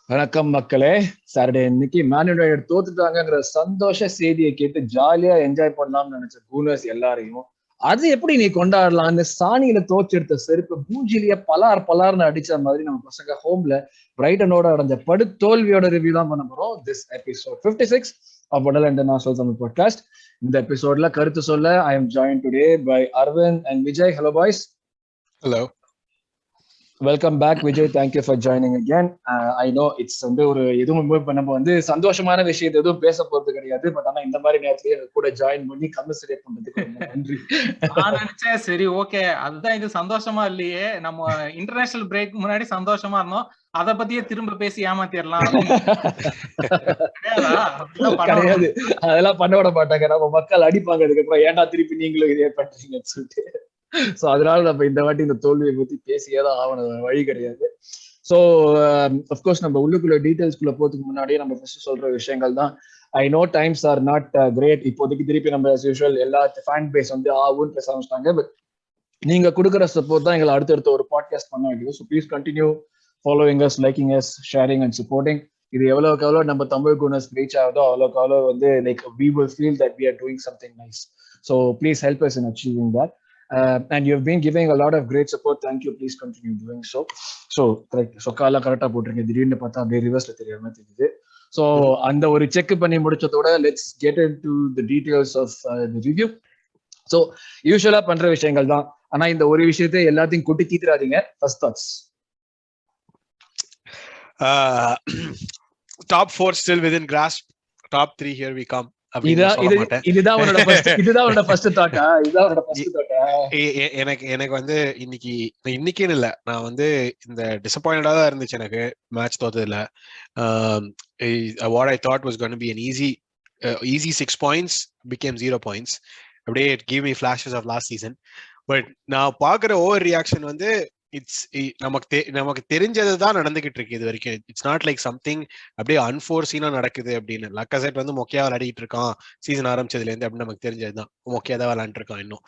வணக்கம் மக்களே. சாட்டர்டே இன்னைக்கு மேன் யுனைடெட் தோத்துட்டாங்கிற சந்தோஷ செய்தியை கேட்டு ஜாலியா என்ஜாய் பண்ணலாம்னு நினைச்ச கூனர்ஸ் எல்லாரையும் அது எப்படி நீ கொண்டாடலாம்னு சாணியில தோச்செடுத்த செருப்பு மூஞ்சிலேயே பலார்னு அடிச்ச மாதிரி நம்ம பசங்க ஹோம்ல பிரைட்டனோட அடைஞ்ச படு தோல்வியோட ரிவ்யூ தான் பண்ண போறோம். திஸ் எபிசோட் 56 ஆஃப் வடல் இன்டர்நேஷனல் தமிழ் பாட்காஸ்ட். இந்த எபிசோட்ல கருத்து சொல்ல I am joined today by Aravind and Vijay. Hello boys. Hello. Welcome back Vijay. Thank you for joining again. I know it's வந்து ஒரு எதுவும் நம்ம வந்து சந்தோஷமான விஷயத்தை எதுவும் பேச போறது கிடையாது. பட் ஆனா இந்த மாதிரி நேரத்துலயே கூட ஜாயின் பண்ணி கன்வர்சேட் பண்றதுக்கு நன்றி. நான் நினைச்சேன் சரி ஓகே அதுதான் இது சந்தோஷமா இல்லையே, நம்ம இன்டர்நேஷனல் பிரேக் முன்னாடி சந்தோஷமா இருந்தோம், அத பத்தியே திரும்ப பேசி ஏமாத்திடலாம். கிடையாது, அதெல்லாம் பண்ண விட மாட்டாங்க. நம்ம மக்கள் அடிப்பாங்க அதுக்கப்புறம் ஏன்டா திருப்பி நீங்களும் இதே பண்றீங்கன்னு சொல்லிட்டு. சோ அதனால நம்ம இந்த வாட்டி இந்த தோல்வியை பத்தி பேசியேதான் ஆகணும், வழி கிடையாது. ஸோ அஃப்கோர்ஸ் நம்ம உள்ளுக்குள்ள டீடைல்ஸ்குள்ள போறதுக்கு முன்னாடியே நம்ம ஃபர்ஸ்ட் சொல்ற விஷயங்கள் தான். I know times are not great. இப்போதைக்கு திருப்பி நம்ம as usual எல்லா ஃபேன் பேஸ் வந்து ஊன்னு பேச ஆரம்பிச்சிட்டாங்க. பட் நீங்க கொடுக்குற சப்போர்ட் தான் எங்களை அடுத்தடுத்த ஒரு பாட்காஸ்ட் பண்ண வேண்டியது. So please continue following us, liking us, sharing and supporting. இது எவ்வளவுக்கு எவ்வளோ நம்ம தமிழ் குனர்ஸ் ரீச் ஆகுதோ அவ்வளோக்கு அவ்வளோ வந்து like we will feel that we are doing something nice. So please help us in achieving that. And you've been giving a lot of great support. Thank you. Please continue doing so. Correct. So கால கரெக்டா போட்டுருங்க. திடீர்னு பார்த்தா அப்படியே ரிவர்ஸ்ல தெரியாம தெரியுது. So அந்த ஒரு செக் பண்ணி முடிச்சதோட let's get into the details of the review. So யூஸ்வலா பண்ற விஷயங்கள் தான். ஆனா இந்த ஒரு விஷயத்தை எல்லாத்தையும் கூட்டி தீத்துறாதீங்க. First thoughts. Top 4 still within grasp. Top 3 here we come. எனக்கு வந்து இன்னைக்குன்னு இல்ல, நான் வந்து இந்த டிசப்பாயிண்டா தான் இருந்துச்சு எனக்கு match தோத்ததுல. what I thought was going to be an easy 6 points became 0 points. அப்படியே it gave me flashes of last season. But நான் பாக்குற ஓவர் ரியாக்ஷன் வந்து நமக்கு தெரிஞ்சதுதான் நடந்துகிட்டு இருக்கு இது வரைக்கும். இட்ஸ் நாட் லைக் சம்திங் அப்படியே அன்ஃபோர்சீனா நடக்குது அப்படின்னு. லக்கசெட் வந்து மொக்கையா விளையாடிட்டு இருக்கான் சீசன் ஆரம்பிச்சதுல இருந்து அப்படின்னு நமக்கு தெரிஞ்சதுதான். மொக்கையா தான் விளையாண்டு இருக்கான் இன்னும்.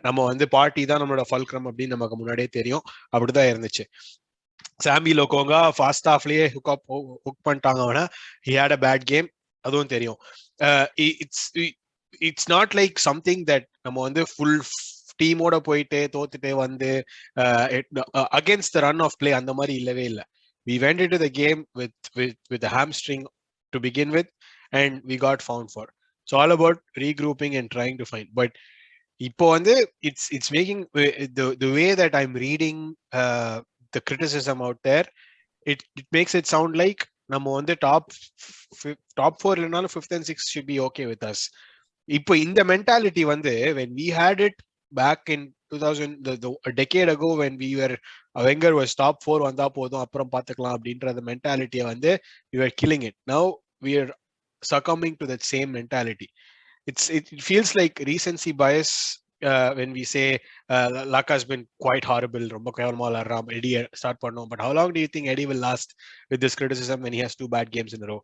நம்ம வந்து பார்ட்டி தான் நம்மளோட ஃபல்க்ரம் அப்படின்னு நமக்கு முன்னாடியே தெரியும். அப்படிதான் இருந்துச்சு. சாம்பி லோகோங்கா ஃபர்ஸ்ட் ஹாஃப்லயே ஹுக் பண்ணிட்டாங்க அவனை. He had a bad game, அதுவும் தெரியும். It's not like something that நம்ம வந்து ஃபுல் டீமோட போயிட்டு தோத்துட்டு வந்து against the run of play அந்த மாதிரி இல்லவே இல்லை. We went into the game with a hamstring to begin with and we got found for. It's all about regrouping and trying to find. But இப்போ வந்து it's making the way that I'm reading the criticism out there, it makes it sound like நம்ம வந்து top 4 இல்லனாலும் 5th and 6th should be okay with us. இப்போ இந்த mentality வந்து when we had it back in 2000, a decade ago, when Wenger was top 4 வந்தா போதும் அப்புறம் பாத்துக்கலாம் அப்படின்ற மென்டாலிட்டியை வந்து we were killing it. Now we are succumbing to that same mentality. It feels like recency bias when we say Lyca has been quite horrible, ரொம்ப கேவலமா விளையாடுறான், Eddie start பண்ணோம். But how long do you think Eddie will last with this criticism when he has 2 bad games in a row?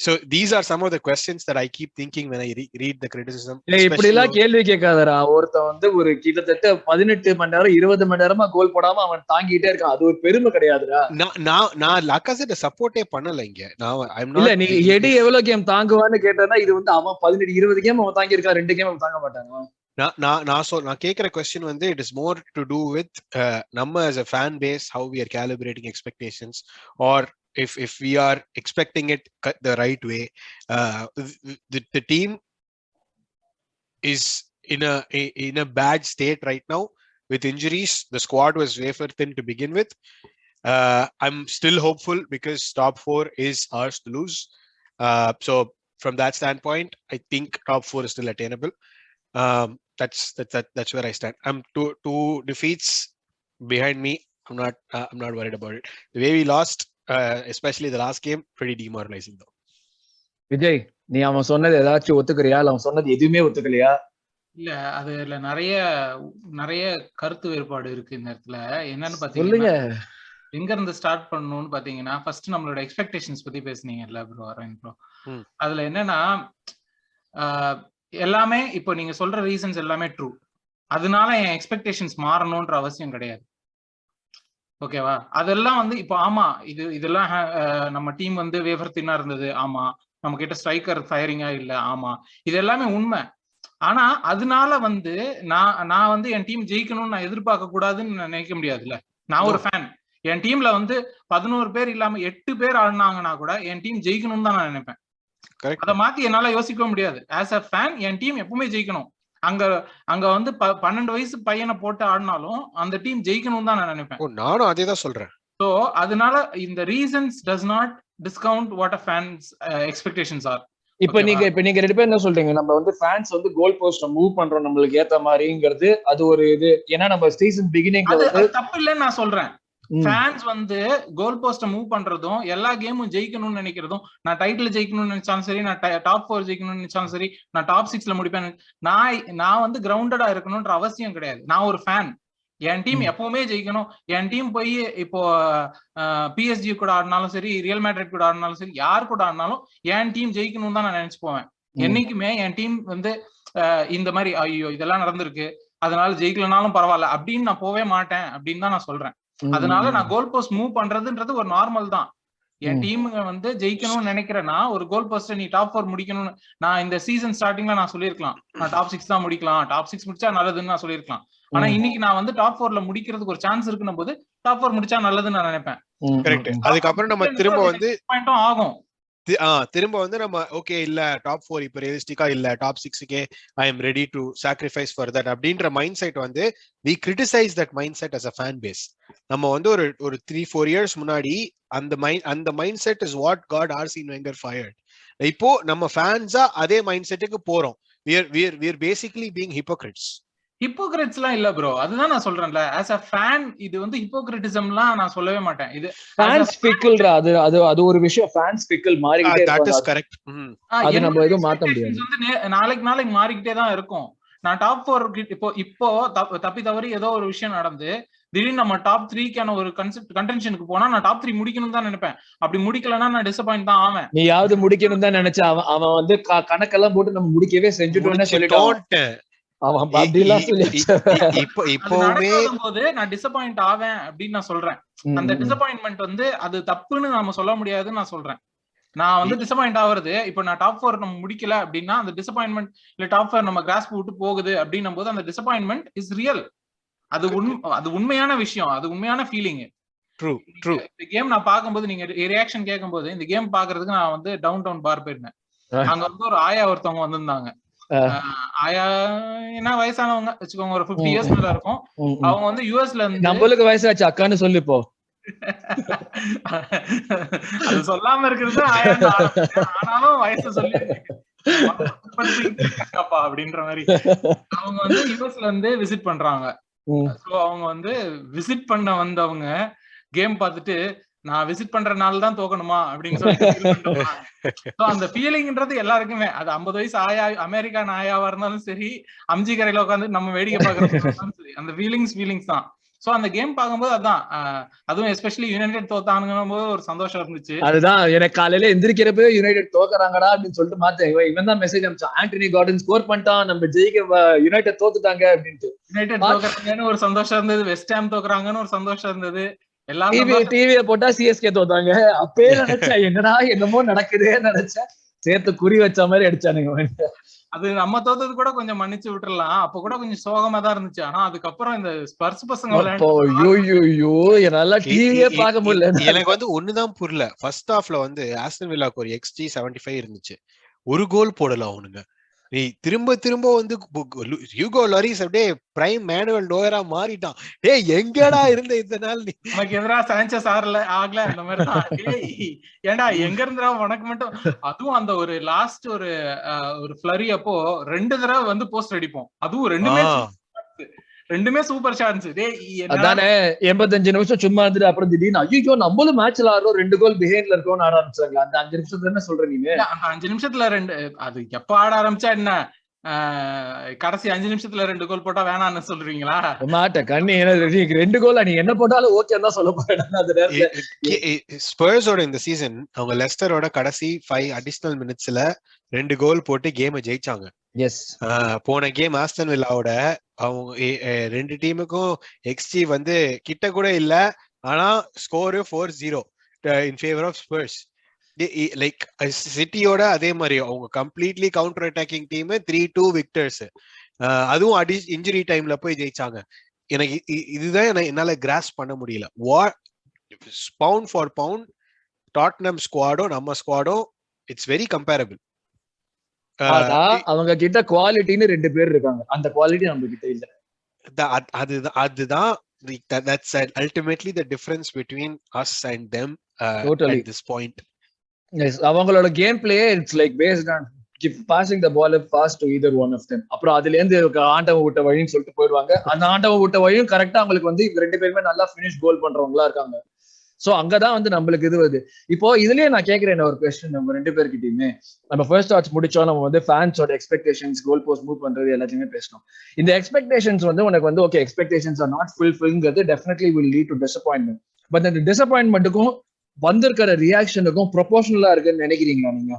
So these are some of the questions that I keep thinking when I read the criticism. இப்படி எல்லாம் கேள்வி கேட்காதடா. ஒருத்தன் வந்து ஒரு கிட்டத்தட்ட 18 மணி நேரம் 20 மணி நேரமா கோல் போடாம அவன் தாங்கிட்டே இருக்கான். அது ஒரு பெருமை கிடையாதுடா. நான் லாக்காஸை சப்போர்ட்டே பண்ணல இங்க. இல்ல நீ எடி எவ்வளவு கேம் தாங்குவான்னு கேட்டா இது வந்து அவன் 18 20 கேம் அவன் தாங்கி இருக்கா, 2 கேம் அவன் தாங்க மாட்டாங்க. நான் கேக்குற கொஸ்டின் வந்து it is more to do with நம்ம as a fan base, how we are calibrating expectations, or if we are expecting it the right way. The team is in a bad state right now with injuries. The squad was wafer thin to begin with. I'm still hopeful because top 4 is ours to lose. So from that standpoint, I think top 4 is still attainable. That's where I stand. I'm two defeats behind me. I'm not worried about it. The way we lost, especially the last game, pretty demoralizing though. Vijay, நீ அவன் சொன்னது ஏதாச்சும் ஒத்துக்கிறியா? அவன் சொன்னது எதுவுமே ஒத்துக்கலையா? இல்ல அதுல நிறைய கருத்து வேறுபாடு இருக்கு இந்த இடத்துல. என்னன்னு பாத்தீங்கன்னா, எங்க இருந்து ஸ்டார்ட் பண்ணணும்னு பாத்தீங்கன்னா, ஃபர்ஸ்ட் நம்மளோட எக்ஸ்பெக்டேஷன்ஸ் பத்தி பேசுனீங்கல்ல ப்ரோ, அரவிந்த் ப்ரோ. அதுல என்னன்னா எல்லாமே இப்போ நீங்க சொல்ற ரீசன்ஸ் எல்லாமே ட்ரூ. அதனால என் எக்ஸ்பெக்டேஷன்ஸ் மாறணும்ன்ற அவசியம் கிடையாது. ஓகேவா? அதெல்லாம் வந்து இப்போ ஆமா இதெல்லாம் நம்ம டீம் வந்து வேவர் தின்னா இருந்தது, ஆமா. நம்ம கிட்ட ஸ்ட்ரைக்கர் ஃபயரிங்கா இல்ல, ஆமா. இது எல்லாமே உண்மை. ஆனா அதனால வந்து நான் வந்து என் டீம் ஜெயிக்கணும்னு நான் எதிர்பார்க்க கூடாதுன்னு நினைக்க முடியாதுல்ல. நான் ஒரு ஃபேன். என் டீம்ல வந்து 11 பேர் இல்லாம 8 பேர் ஆடினாங்கன்னா கூட என் டீம் ஜெயிக்கணும்னு தான் நான் நினைப்பேன். அதை மாத்தி என்னால யோசிக்க முடியாது. As a fan N team எப்பவுமே ஜெயிக்கணும். அங்க வந்து 12 வயசு பையனை போட்டு ஆடினாலும் அந்த டீம் ஜெயிக்கணும் தான் நான் நினைப்பேன். நானும் அதே தான் சொல்றேன். சோ அதனால இந்த reasons does not discount what a fans expectations R. இப்ப நீங்க 2 பேர் என்ன சொல்றீங்க, நம்ம வந்து ஃபேன்ஸ் வந்து கோல் போஸ்ட மூவ் பண்றோம் நம்மளுக்கு ஏத்த மாதிரிங்கிறது அது ஒரு இது. ஏன்னா நம்ம சீசன் பிகினிங்ல அது தப்பு இல்லைன்னு நான் சொல்றேன். ஃபேன்ஸ் வந்து கோல் போஸ்ட மூவ் பண்றதும் எல்லா கேமும் ஜெயிக்கணும்னு நினைக்கிறதும், நான் டைட்டில் ஜெயிக்கணும்னு நினைச்சாலும் சரி, நான் டாப் 4 ஜெயிக்கணும்னு நினைச்சாலும் சரி, நான் டாப் 6ல முடிப்பேன், நான் வந்து கிரவுண்டடா இருக்கணும்ன்ற அவசியம் கிடையாது. நான் ஒரு ஃபேன். என் டீம் எப்பவுமே ஜெயிக்கணும். என் டீம் போய் இப்போ PSG கூட ஆடினாலும் சரி, ரியல் மேட்ரிட் கூட ஆடினாலும் சரி, யார் கூட ஆடினாலும் என் டீம் ஜெயிக்கணும் தான் நான் நினைச்சு போவேன். என்னைக்குமே என் டீம் வந்து இந்த மாதிரி ஐயோ இதெல்லாம் நடந்திருக்கு அதனால ஜெயிக்கலனாலும் பரவாயில்ல அப்படின்னு நான் போவே மாட்டேன் அப்படின்னு தான் நான் சொல்றேன். அதனால நான் கோல் போஸ்ட் மூவ் பண்றதுன்றது ஒரு நார்மல் தான். என் டீமுங்க வந்து ஜெயிக்கணும்னு நினைக்கிறேன்னா ஒரு கோல் போஸ்ட் நீ டாப் 4 முடிக்கணும்னு நான் இந்த சீசன் ஸ்டார்டிங்ல நான் சொல்லியிருக்கலாம். நான் டாப் 6 தான் முடிக்கலாம், டாப் 6 முடிச்சா நல்லதுன்னு நான் சொல்லியிருக்கலாம். ஆனா இன்னைக்கு நான் வந்து டாப் 4ல முடிக்கிறதுக்கு ஒரு சான்ஸ் இருக்குன்னும் போது டாப் 4 முடிச்சா நல்லதுன்னு நான் நினைப்பேன். கரெக்ட். அதுக்கப்புறம் நம்ம திரும்ப வந்து பாயிண்டும் ஆகும். திரும்ப வந்து நம்ம ஓகே இல்ல டாப் 4 இப்ப ரியலிஸ்டிக்கா இல்ல, டாப் 6க்கே I am ready to sacrifice for that அப்படின்ற மைண்ட் செட் வந்து we criticize that mindset as a fan base. நம்ம வந்து ஒரு 3-4 years முன்னாடி அந்த mind set is what got Arsene Wenger fired. இப்போ நம்ம ஃபேன்ஸா அதே மைண்ட் செட்டுக்கு போறோம். we are basically being hypocrites. ஹிப்போக்ரிட்ஸ்லாம் இல்ல ப்ரோ, அதுதான் நான் சொல்றேன்ல. ஆஸ் அ ஃபேன் இது வந்து ஹிப்போக்ரிட்டிசம்லாம் நான் சொல்லவே மாட்டேன். இது ஃபேன்ஸ் பிக்கிள்ரா, அது ஒரு விஷயம். ஃபேன்ஸ் பிக்கிள் மாறிக்கிட்டே இருக்கு. that is correct. அது நம்ம எதுவும் மாத்த முடியாது. வந்து நாளைக்கு மாறிக்கிட்டே தான் இருக்கும். நான் டாப் 4 இப்போ தப்பி தவறி ஏதோ ஒரு விஷயம் நடந்து திடீர்னு நம்ம டாப் 3க்கான ஒரு கன்டென்ஷனுக்கு போனா நான் டாப் 3 முடிக்கணும் தான் நினைப்பேன். அப்படி முடிக்கலன்னா நான் டிசப்பாயிண்ட் தான் ஆவேன். நீ யாவது முடிக்கணும் தான் நினைச்சா அவன் வந்து கணக்கெல்லாம் போட்டு நம்ம முடிக்கவே செஞ்சுட்டோம்னு சொல்லிட்டோம். நான் டிசப்பாயிண்ட் ஆவேன் அப்படின்னு நான் சொல்றேன். அந்த டிசப்பாயின்மெண்ட் வந்து அது தப்புன்னு நாம சொல்ல முடியாதுன்னு நான் சொல்றேன். நான் வந்து டிசப்பாயிண்ட் ஆகுறது இப்போ நான் டாப் 4 நம்ம முடிக்கல அப்படின்னா அந்த டிசப்பாயின்மெண்ட் இல்ல டாப் 4 நம்ம கிராஸ்ப் விட்டு போகுது அப்படின்னும் போது அந்த டிசப்பாயின்மெண்ட் இஸ் ரியல். அது உண்மையான விஷயம், அது உண்மையான ஃபீலிங். இந்த கேம் நான் பார்க்கும்போது நீங்க ரியாக்ஷன் கேட்கும்போது இந்த கேம் பாக்குறதுக்கு நான் வந்து டவுன் டவுன் பார் போயிருந்தேன். அங்க வந்து ஒரு ஆயா ஒருத்தவங்க வந்திருந்தாங்க. ஆயா என்ன வயசானவங்க வச்சுக்கோங்க, ஒரு 50 இயர்ஸ் மேல இருக்கும். அவங்க வந்து யுஎஸ்ல இருந்து நம்மளுக்கு வயசாச்சு அக்கான்னு சொல்லி போ. அது சொல்லாம இருக்கிறது ஆனாலும் வயசு சொல்லி அப்படின்ற மாதிரி அவங்க வந்து யுஎஸ்ல இருந்து விசிட் பண்றாங்க. அவங்க வந்து விசிட் பண்ண வந்தவங்க கேம் பார்த்துட்டு நான் விசிட் பண்ற நாள் தான் தோக்கணுமா அப்படின்னு சொல்லி அந்த ஃபீலிங்ன்றது எல்லாருக்குமே. அது 50 வயசு ஆயா அமெரிக்கான ஆயாவா இருந்தாலும் சரி, அம்ஜி கரையில உட்காந்து நம்ம வேடிக்கை பாக்குறது சரி, அந்த ஃபீலிங்ஸ் தான். சோ அந்த கேம் பார்க்கும்போது அதான், அதுவும் எஸ்பெஷலி யுனைடெட் தோத்தானுங்கும் போது ஒரு சந்தோஷம் இருந்துச்சு. அதுதான் எனக்கு காலையில எந்திரிக்கிறப்ப யுனைடெட் தோக்குறாங்கடா அப்படின்னு சொல்லிட்டு மாத்தேன். இவன் தான் மெசேஜ் அனுப்பிச்சான், ஆண்டனி கார்டன் ஸ்கோர் பண்ணிட்டான், நம்ம ஜெயிக்க யுனைடெட் தோத்துட்டாங்க அப்படின்ட்டு. யுனைடெட் தோக்குறாங்கன்னு ஒரு சந்தோஷம் இருந்தது, வெஸ்ட் ஹாம் தோக்குறாங்கன்னு ஒரு சந்தோஷம் இருந்தது. டிவியை போட்டா சிஎஸ்கே தோத்தாங்க. அப்பயே நினைச்சேன் என்னடா என்னமோ நடக்குதுன்னு நினைச்சேன். சேர்த்து குறி வச்ச மாதிரி அடிச்சானுங்க. அது நம்ம தோத்தது கூட கொஞ்சம் மன்னிச்சு விட்டுறலாம், அப்ப கூட கொஞ்சம் சோகமா தான் இருந்துச்சு. ஆனா அதுக்கப்புறம் இந்த ஸ்பர்ஸ் பசங்க என்னால டிவியே பார்க்க முடியல. எனக்கு வந்து ஒண்ணுதான் புரியல. ஃபர்ஸ்ட் ஹாஃப்ல வந்து ஆஸ்டன் வில்லாக்கு ஒரு XG 75 இருந்துச்சு, ஒரு கோல் போடல அவனுங்க. நீ திரும்ப வந்து ஹியூகோ லாரிஸ் அப்படியே பிரைம் மேனுவல் நோயரா மாறிட்டான். டேய் எங்கடா இருந்த இந்த நாள் நீ? நமக்கு எதிரா சான்சஸ் ஆகல அந்த மாதிரி தான். ஏண்டா எங்க இருந்தா உனக்கு மட்டும்? அதுவும் அந்த ஒரு லாஸ்ட் ஒரு ஃப்ளரி அப்போ 2 தடவை வந்து போஸ்ட் அடிப்போம், அதுவும் ரெண்டுமே சூப்பர் சான்ஸ். அதானே 85 நிமிஷம் சும்மா இருந்துட்டு அப்புறம் திடீர்னு ஐயோ நம்மளும் மேட்ச்ல ஆடுறோம் 2 கோல் பிஹைண்ட்ல இருக்கோம்னு ஆட ஆரம்பிச்சாங்க. அந்த 5 நிமிஷத்துல என்ன சொல்ற நீங்க? அந்த 5 நிமிஷத்துல 2 அது எப்ப ஆட ஆரம்பிச்சா என்ன, கடைசி 5 நிமிஷத்துல 2 கோல் போட்டா வேணாம்னு சொல்றீங்களா? மாட்ட கண்ணி 2 கோல் நீ என்ன போட்டாலும் ஓகே தான் சொல்ல போறேன். ஸ்பர்ஸோட இந்த சீசன் அவங்க லெஸ்டரோட கடைசி 5 அடிஷனல் மினிட்ஸ்ல 2 கோல் போட்டு கேமை ஜெயிச்சாங்க. போன கேம் ஆஸ்டன் வில்லாவோட அவங்க 2 டீமுக்கும் XG வந்து கிட்ட கூட இல்ல, ஆனா score 4-0 in favor of Spurs. Like சிட்டியோட அதே மாதிரி அவங்க completely counter attacking team 3-2 victors. அதுவும் இன்ஜுரி டைம்ல போய் ஜெயிச்சாங்க. எனக்கு இதுதான் என்னால கிராஸ் பண்ண முடியல. பவுண்ட் ஃபார் பவுண்ட் டாட்னம் ஸ்குவாடோ நம்ம ஸ்குவாடோ இட்ஸ் வெரி கம்பேரபிள். அவங்க கிட்ட குவாலிட்டின்னு 2 பேர் இருக்காங்க, அந்த குவாலிட்டி நம்ம கிட்ட இல்ல. அதுதான் that's ultimately the difference between us and them totally at this point. Yes, அவங்களோட game play it's like based on passing the ball pass to either one of them. அப்புறம் அதுல இருந்து ஆண்டவன் விட்ட வழின்னு சொல்லிட்டு போயிடுவாங்க. அந்த ஆண்டவன் விட்ட வழியும் கரெக்டா அவங்களுக்கு வந்து 2 பேருமே நல்லா ஃபினிஷ் கோல் பண்றவங்களா இருக்காங்க. சோ அங்கதான் வந்து நம்மளுக்கு இது வருது. இப்போ இதுலயே நான் கேட்கிறேன் ஒரு கொஸ்டின், நம்ம 2 பேர்கிட்டயுமே. நம்ம ஃபர்ஸ்ட் வாட்ச் முடிச்சோம், நம்ம வந்து ஃபேன்ஸோட எக்ஸ்பெக்டேஷன்ஸ், கோல் போஸ்ட் மூவ் பண்றது எல்லாத்தையுமே பேசணும். இந்த எக்ஸ்பெக்டேஷன்ஸ் வந்து உனக்கு வந்து ஓகே எக்ஸ்பெக்டேஷன்ஸ் ஆர் நாட் ஃபுல்ஃபில்ங்கிறது definitely will lead to disappointment. But அந்த டிசப்பாயின்மெண்ட்டுக்கும் வந்திருக்கிற ரியாக்ஷனுக்கும் ப்ரொபோஷனலா இருக்குன்னு நினைக்கிறீங்களா நீங்க?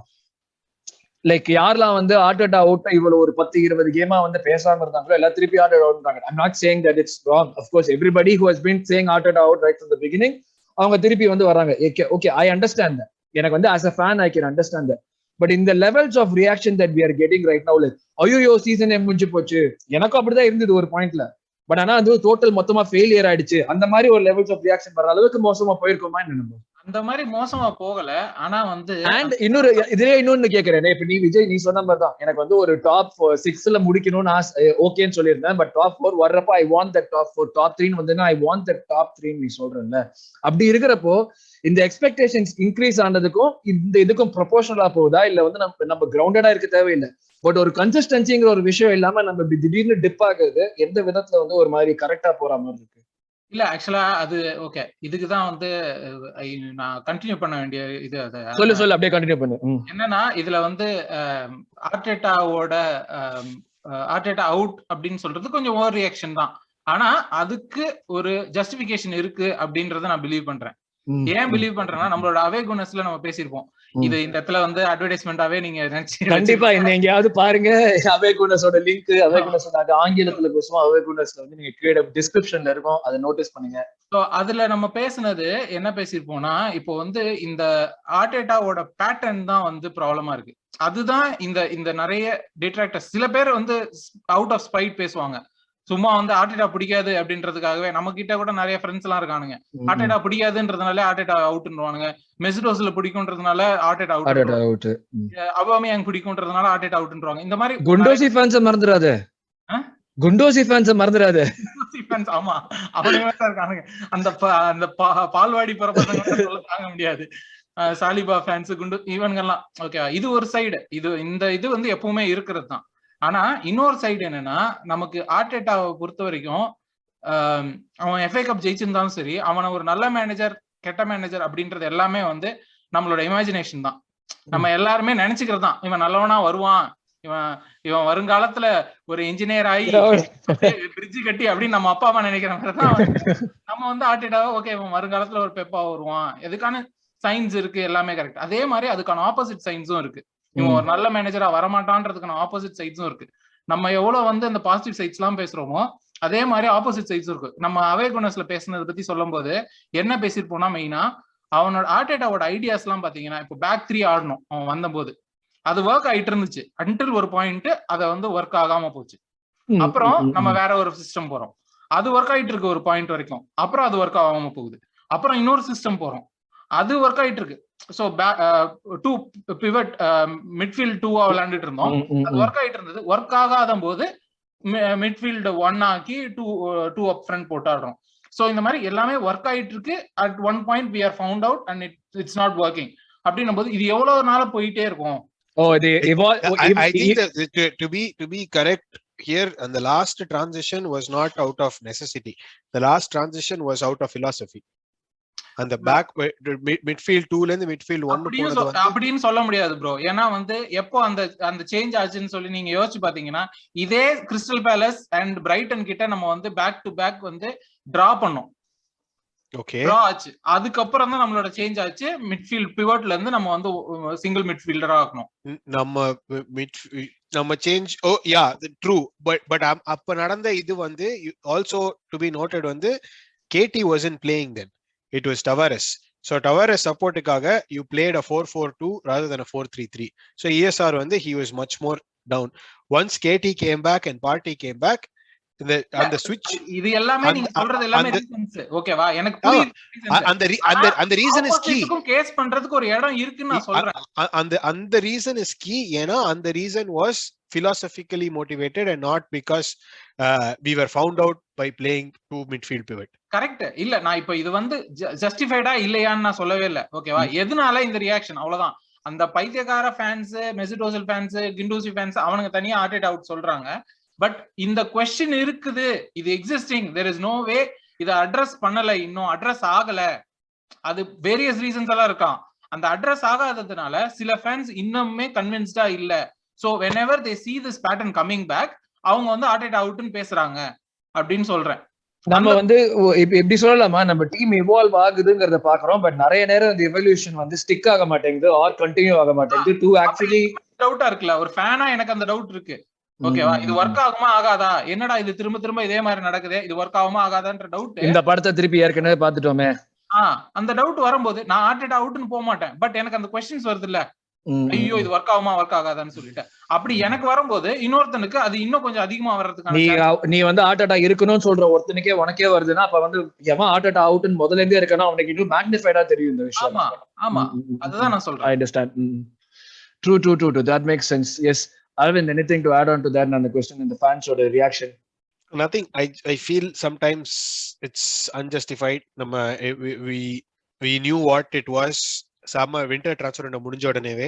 லைக் யாரெல்லாம் வந்து ஆர்டட் அவுட் இவ்வளவு ஒரு 10-20 கேமா வந்து பேசாம இருந்தாங்களோ எல்லாம் திருப்பி ஆர்டட் அவுட்ன்றாங்க. I'm not saying that it's wrong. Of course everybody who has been saying Arteta out right from the beginning அவங்க திருப்பி வந்து வராங்க. Okay I understand that. எனக்கு வந்து as a fan I can understand that. But இந்த levels of reaction that we are getting right now, like ஐயோ சீசனே முடிஞ்சு போச்சு, எனக்கும் அப்படிதான் இருந்தது ஒரு பாயிண்ட்ல. பட் ஆனா அது டோட்டல் மொத்தமா ஃபெயிலியர் ஆயிடுச்சு, அந்த மாதிரி ஒரு லெவல்ஸ் ஆஃப் ரியாக்ஷன் வர அளவுக்கு மோசமா போயிருக்கோமா என்ன? அந்த மாதிரி மோசமா போகல. ஆனா வந்து அண்ட் இன்னொன்னு கேக்குறேன். இப்ப நீ விஜய் நீ சொன்ன மாதிரி தான் எனக்கு வந்து ஒரு டாப் 6ல முடிக்கணும்னு ஓகேன்னு சொல்லியிருந்தேன். பட் டாப் 4 வர்றப்ப I want that top 4. Top 3 வந்து ஐ வாண்ட் தட் டாப் 3 நீ சொல்றேன்ல. அப்படி இருக்கிறப்போ இந்த எக்ஸ்பெக்டேஷன்ஸ் இன்க்ரீஸ் ஆனதுக்கும் இந்த இதுக்கும் ப்ரொபோஷனலா போகுதா, இல்ல வந்து நம்ம கிரவுண்டடா இருக்க தேவையில்லை, பட் ஒரு கன்சிஸ்டன்சிங்கிற ஒரு விஷயம் இல்லாம நம்ம திடீர்னு டிப் ஆகுது எந்த விதத்துல வந்து ஒரு மாதிரி கரெக்டா போற மாதிரி இருக்கு? இல்ல ஆக்சுவலா அது ஓகே, இதுக்குதான் வந்து நான் கண்டினியூ பண்ண வேண்டிய இது. சொல்லு அப்படியே கண்டினியூ பண்ணு. என்னன்னா இதுல வந்து ஆர்டெட்டாவோட ஆர்டெட்டா அவுட் அப்படின்னு சொல்றது கொஞ்சம் ஓவர் ரியாக்ஷன் தான். ஆனா அதுக்கு ஒரு ஜஸ்டிபிகேஷன் இருக்கு அப்படின்றத நான் பிலீவ் பண்றேன். ஏன் பிலீவ் பண்றேன்னா நம்மளோட அவே குணஸ்ல நம்ம பேசியிருப்போம். இது இந்த இடத்துல வந்து அட்வர்டைஸ்மெண்டாவே நீங்க கண்டிப்பா எங்கேயாவது பாருங்க அவே குணஸோட லிங்க், அவே குணஸோட ஆங்கிலத்துல பேசுவோம், அவே குணஸ்ல வந்து நீங்க கீழே டிஸ்கிரிப்ஷன்ல இருக்கும், அதை நோட்டீஸ் பண்ணுங்க. சோ அதுல நம்ம பேசுனது என்ன பேசியிருப்போம்னா, இப்போ வந்து இந்த ஆர்டெட்டாவோட பேட்டர்ன் தான் வந்து ப்ராப்ளமா இருக்கு. அதுதான் இந்த நிறைய டிட்ராக்டர்ஸ் சில பேர் வந்து அவுட் ஆஃப் ஸ்பைட் பேசுவாங்க. சும்மா வந்து ஆர்டெட்டா பிடிக்காது அப்படின்றதுக்காகவே. நம்ம கிட்ட கூட நிறைய ஃப்ரெண்ட்ஸ் எல்லாம் இருக்கானுங்க, ஆர்டெட்டா பிடிக்காதுன்றதுனால ஆர்டெட்டா அவுட்ன்னுவானுங்க. மெஸ்டோஸ்ல பிடிக்கும்ன்றதுனால ஆர்டெட்டா அவுட், அபாமியாங் பிடிக்கும்ன்றதுனால ஆர்டெட்டா அவுட்ன்றாங்க. இந்த மாதிரி குண்டோசி ஃபேன்ஸ் மறந்துடாதே, குண்டோசி ஃபேன்ஸ் மறந்துடாதே. ஆமா அவனுங்க இருக்கானுங்க, அந்த பால்வாடி பரப்பசங்க தாங்க முடியாது. சாலிபா ஃபேன்ஸ், குண்டு இவனுங்கெல்லாம் ஓகே. இது ஒரு சைடு, இது வந்து எப்பவுமே இருக்கிறது தான். ஆனா இன்னொரு சைடு என்னன்னா, நமக்கு ஆர்டெட்டாவை பொறுத்த வரைக்கும் அவன் FA கப் ஜெயிச்சிருந்தாலும் சரி, அவனை ஒரு நல்ல மேனேஜர் கெட்ட மேனேஜர் அப்படின்றது எல்லாமே வந்து நம்மளோட இமேஜினேஷன் தான். நம்ம எல்லாருமே நினைச்சுக்கிறது தான், இவன் நல்லவனா வருவான், இவன் வருங்காலத்துல ஒரு இன்ஜினியர் ஆகி பிரிட்ஜ் கட்டி அப்படின்னு நம்ம அப்பா அம்மா நினைக்கிற மாதிரி தான் நம்ம வந்து ஆர்டெட்டாவை ஓகே இவன் வருங்காலத்துல ஒரு பெப்பா வருவான், எதுக்கான சைன்ஸ் இருக்கு, எல்லாமே கரெக்ட். அதே மாதிரி அதுக்கான ஆப்போசிட் சைன்ஸும் இருக்கு. இவன் ஒரு நல்ல மேனேஜரா வரமாட்டான்றதுக்கான ஆப்போசிட் சைட்ஸும் இருக்கு. நம்ம எவ்வளவு வந்து அந்த பாசிட்டிவ் சைட்ஸ் எல்லாம் பேசுறோமோ அதே மாதிரி ஆப்போசிட் சைட்ஸும் இருக்கு. நம்ம அவே குணஸ்ல பேசுனதை பத்தி சொல்லும் போது என்ன பேசிருப்போம்னா, மெயினா அவனோட ஆர்டெட்டாவோட ஐடியாஸ் எல்லாம் பாத்தீங்கன்னா, இப்போ பேக் 3 ஆடணும் அவன் வந்த போது அது ஒர்க் ஆயிட்டு இருந்துச்சு. அன்டில் ஒரு பாயிண்ட் அதை வந்து ஒர்க் ஆகாம போச்சு. அப்புறம் நம்ம வேற ஒரு சிஸ்டம் போறோம், அது ஒர்க் ஆயிட்டு இருக்கு ஒரு பாயிண்ட் வரைக்கும். அப்புறம் அது ஒர்க் ஆகாம போகுது. அப்புறம் இன்னொரு சிஸ்டம் போறோம், அது ஒர்க் ஆயிட்டு இருக்கு. சோ டூ பிவட் மிட்ஃபீல்ட் 2 விளையாண்டுட்டு இருந்தோம், அது ஒர்க் ஆயிட்டு இருந்தது. ஒர்க் ஆகாத போது மிட்ஃபீல்ட் 1 ஆக்கி 2 அப் ஃப்ரண்ட் போட்டாடுறோம். சோ இந்த மாதிரி எல்லாமே ஒர்க் ஆயிட்டு இருக்கு. At one point we are found out and it's not working அப்படின்னும் போது இது எவ்வளவு நாள போயிட்டே இருக்கும். I think that to be correct here, and the last transition was not out of necessity. The last transition was out of philosophy. அந்த back midfield 2ல இருந்து midfield 1 போனது வந்து அப்படினு சொல்ல முடியாது ப்ரோ. ஏன்னா வந்து எப்போ அந்த சேஞ்ச் ஆச்சுன்னு சொல்லி நீங்க யோசிச்சு பாத்தீங்கன்னா, இதே கிறிஸ்டல் பேலஸ் அண்ட் பிரைட்டன் கிட்ட நம்ம வந்து பேக் டு பேக் வந்து டிரா பண்ணோம். ஓகே, டிரா ஆச்சு. அதுக்கப்புறம் தான் நம்மளோட சேஞ்ச் ஆச்சு. மிட்ஃபீல்ட் பிவட்ல இருந்து நம்ம வந்து சிங்கிள் மிட்ஃபீல்டரா ஆக்கணும். நம்ம சேஞ்ச் ட்ரூ. பட் அப்ப நடந்த இது வந்து ஆல்சோ டு பி நோட்டட் வந்து KT wasn't playing then. it was Tavares. So Tavares support-க்காக you played a 4-4-2 rather than a 4-3-3. So ESR வந்து he was much more down. Once KT came back and Partey came back, அந்த switch இது எல்லாமே நீங்க சொல்றது எல்லாமே reasons ஓகேவா எனக்கு புரியுது அந்த ரீசன் இஸ் கீ கேஸ் பண்றதுக்கு ஒரு இடம் இருக்குன்னு நான் சொல்றேன் அந்த ரீசன் இஸ் கீ ஏனா அந்த reason was philosophically motivated and not because we were found out by playing two midfield pivot. Correct இல்ல நான் இப்ப இது வந்து ஜஸ்டிஃபைடா இல்லையான்னு நான் சொல்லவே இல்ல ஓகேவா எதனால இந்த ரியாக்ஷன் அவ்வளவுதான் அந்த பைத்தியக்கார fans Mesut Ozil fans Guendouzi fans அவனுங்க தனியா ஆர்டேட் அவுட் சொல்றாங்க பட் இந்த क्वेश्चन இருக்குது இது existing there is no way இத அட்ரஸ் பண்ணல இன்னும் அட்ரஸ் ஆகல அது வேரியஸ் ரீசன்ஸ் எல்லாம் இருக்கான் அந்த அட்ரஸ் ஆகாததுனால சில ஃபேன்ஸ் இன்னுமே கன்வின்ஸ்டா இல்ல so whenever they see this pattern coming back அவங்க வந்து ஆர்டேட் அவுட்னு பேசுறாங்க அப்படின்னு சொல்றேன் நம்ம வந்து எப்படி சொல்லலாமா நம்ம டீம் இவால்வ் ஆகுதுங்கறத பாக்குறோம் பட் நிறைய நேரம் இந்த எவல்யூஷன் வந்து ஸ்டிக் ஆக மாட்டேங்குது ஆர் கண்டினியூ ஆக மாட்டேங்குது டு ஆக்சுவலி டவுட்டா இருக்குல ஒரு ஃபேனா எனக்கு அந்த டவுட் இருக்கு ஓகேவா இது வர்க் ஆகுமா ஆகாதா என்னடா இது திரும்ப திரும்ப இதே மாதிரி நடக்குது இது வர்க் ஆகுமா ஆகாதான்ற டவுட் இந்த படத்தை திருப்பி ஏற்கனவே பாத்துட்டோமே அந்த டவுட் வரும்போது நான் ஆர்டேட் அவுட்னு போக மாட்டேன் பட் எனக்கு அந்த क्वेश्चंस வருது இல்ல ஐயோ இது வர்க் ஆகுமா வர்க் ஆகாதான்னு சொல்லிட்டு அப்படி எனக்கு வரும்போது இன்னொருத்தனுக்கு அது இன்னும் கொஞ்சம் அதிகமா வர்றதுக்கான நீ வந்து ஆர்டேட்டா இருக்கணும்னு சொல்ற ஒருத்தனுக்கே உனக்கே வருதுன்னா அப்ப வந்து எவன் ஆர்டேட்டா அவுட்னு முதல்ல இருந்தே இருக்கனா அவனுக்கு இன்னும் மேக்னிஃபைடா தெரியும் இந்த விஷயம் ஆமா அதுதான் நான் சொல்றேன் I understand. True. That makes sense. Yes. Arvind, anything to add on to that and the question and the fans or the reaction? Nothing. I feel sometimes it's unjustified. We knew what it was. Summer winter transfer na mudinja udaneve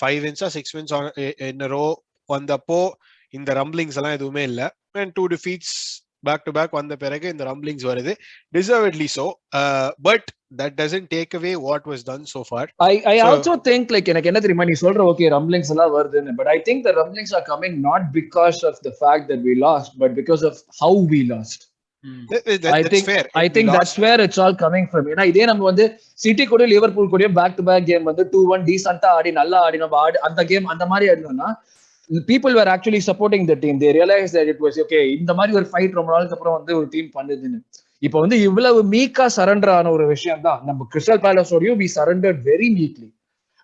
5 wins or 6 wins in a row vandappo இந்த rumblings எல்லாம் எதுவுமே இல்ல and 2 defeats back to back வந்த பிறகு இந்த rumblings வருது deservedly so but that doesn't take away what was done so far. I also think like எனக்கு என்ன தெரியுமா நீ சொல்ற okay rumblings எல்லாம் வருதுன்னு but I think the rumblings are coming not because of the fact that we lost but because of how we lost. I think that's where it's all coming from. ஏன்னா இதே நம்ம வந்து city கூட Liverpool கூட back to back game வந்து 2-1 டீசன்ட்டா ஆடி நல்லா ஆடி நம்ம அந்த கேம் அந்த மாதிரி ஆடினோம்னா people were actually supporting the team. They realized that it was okay இந்த மாதிரி ஒரு ஃபைட் ரொம்ப நாளுக்கு அப்புறம் வந்து ஒரு டீம் பண்ணுதுன்னு இப்போ வந்து இவ்வளவு மீக்கா சரண்டர் ஆன ஒரு விஷயம் தான் நம்ம கிறிஸ்டல் பேலஸோடயும் we surrendered very meekly.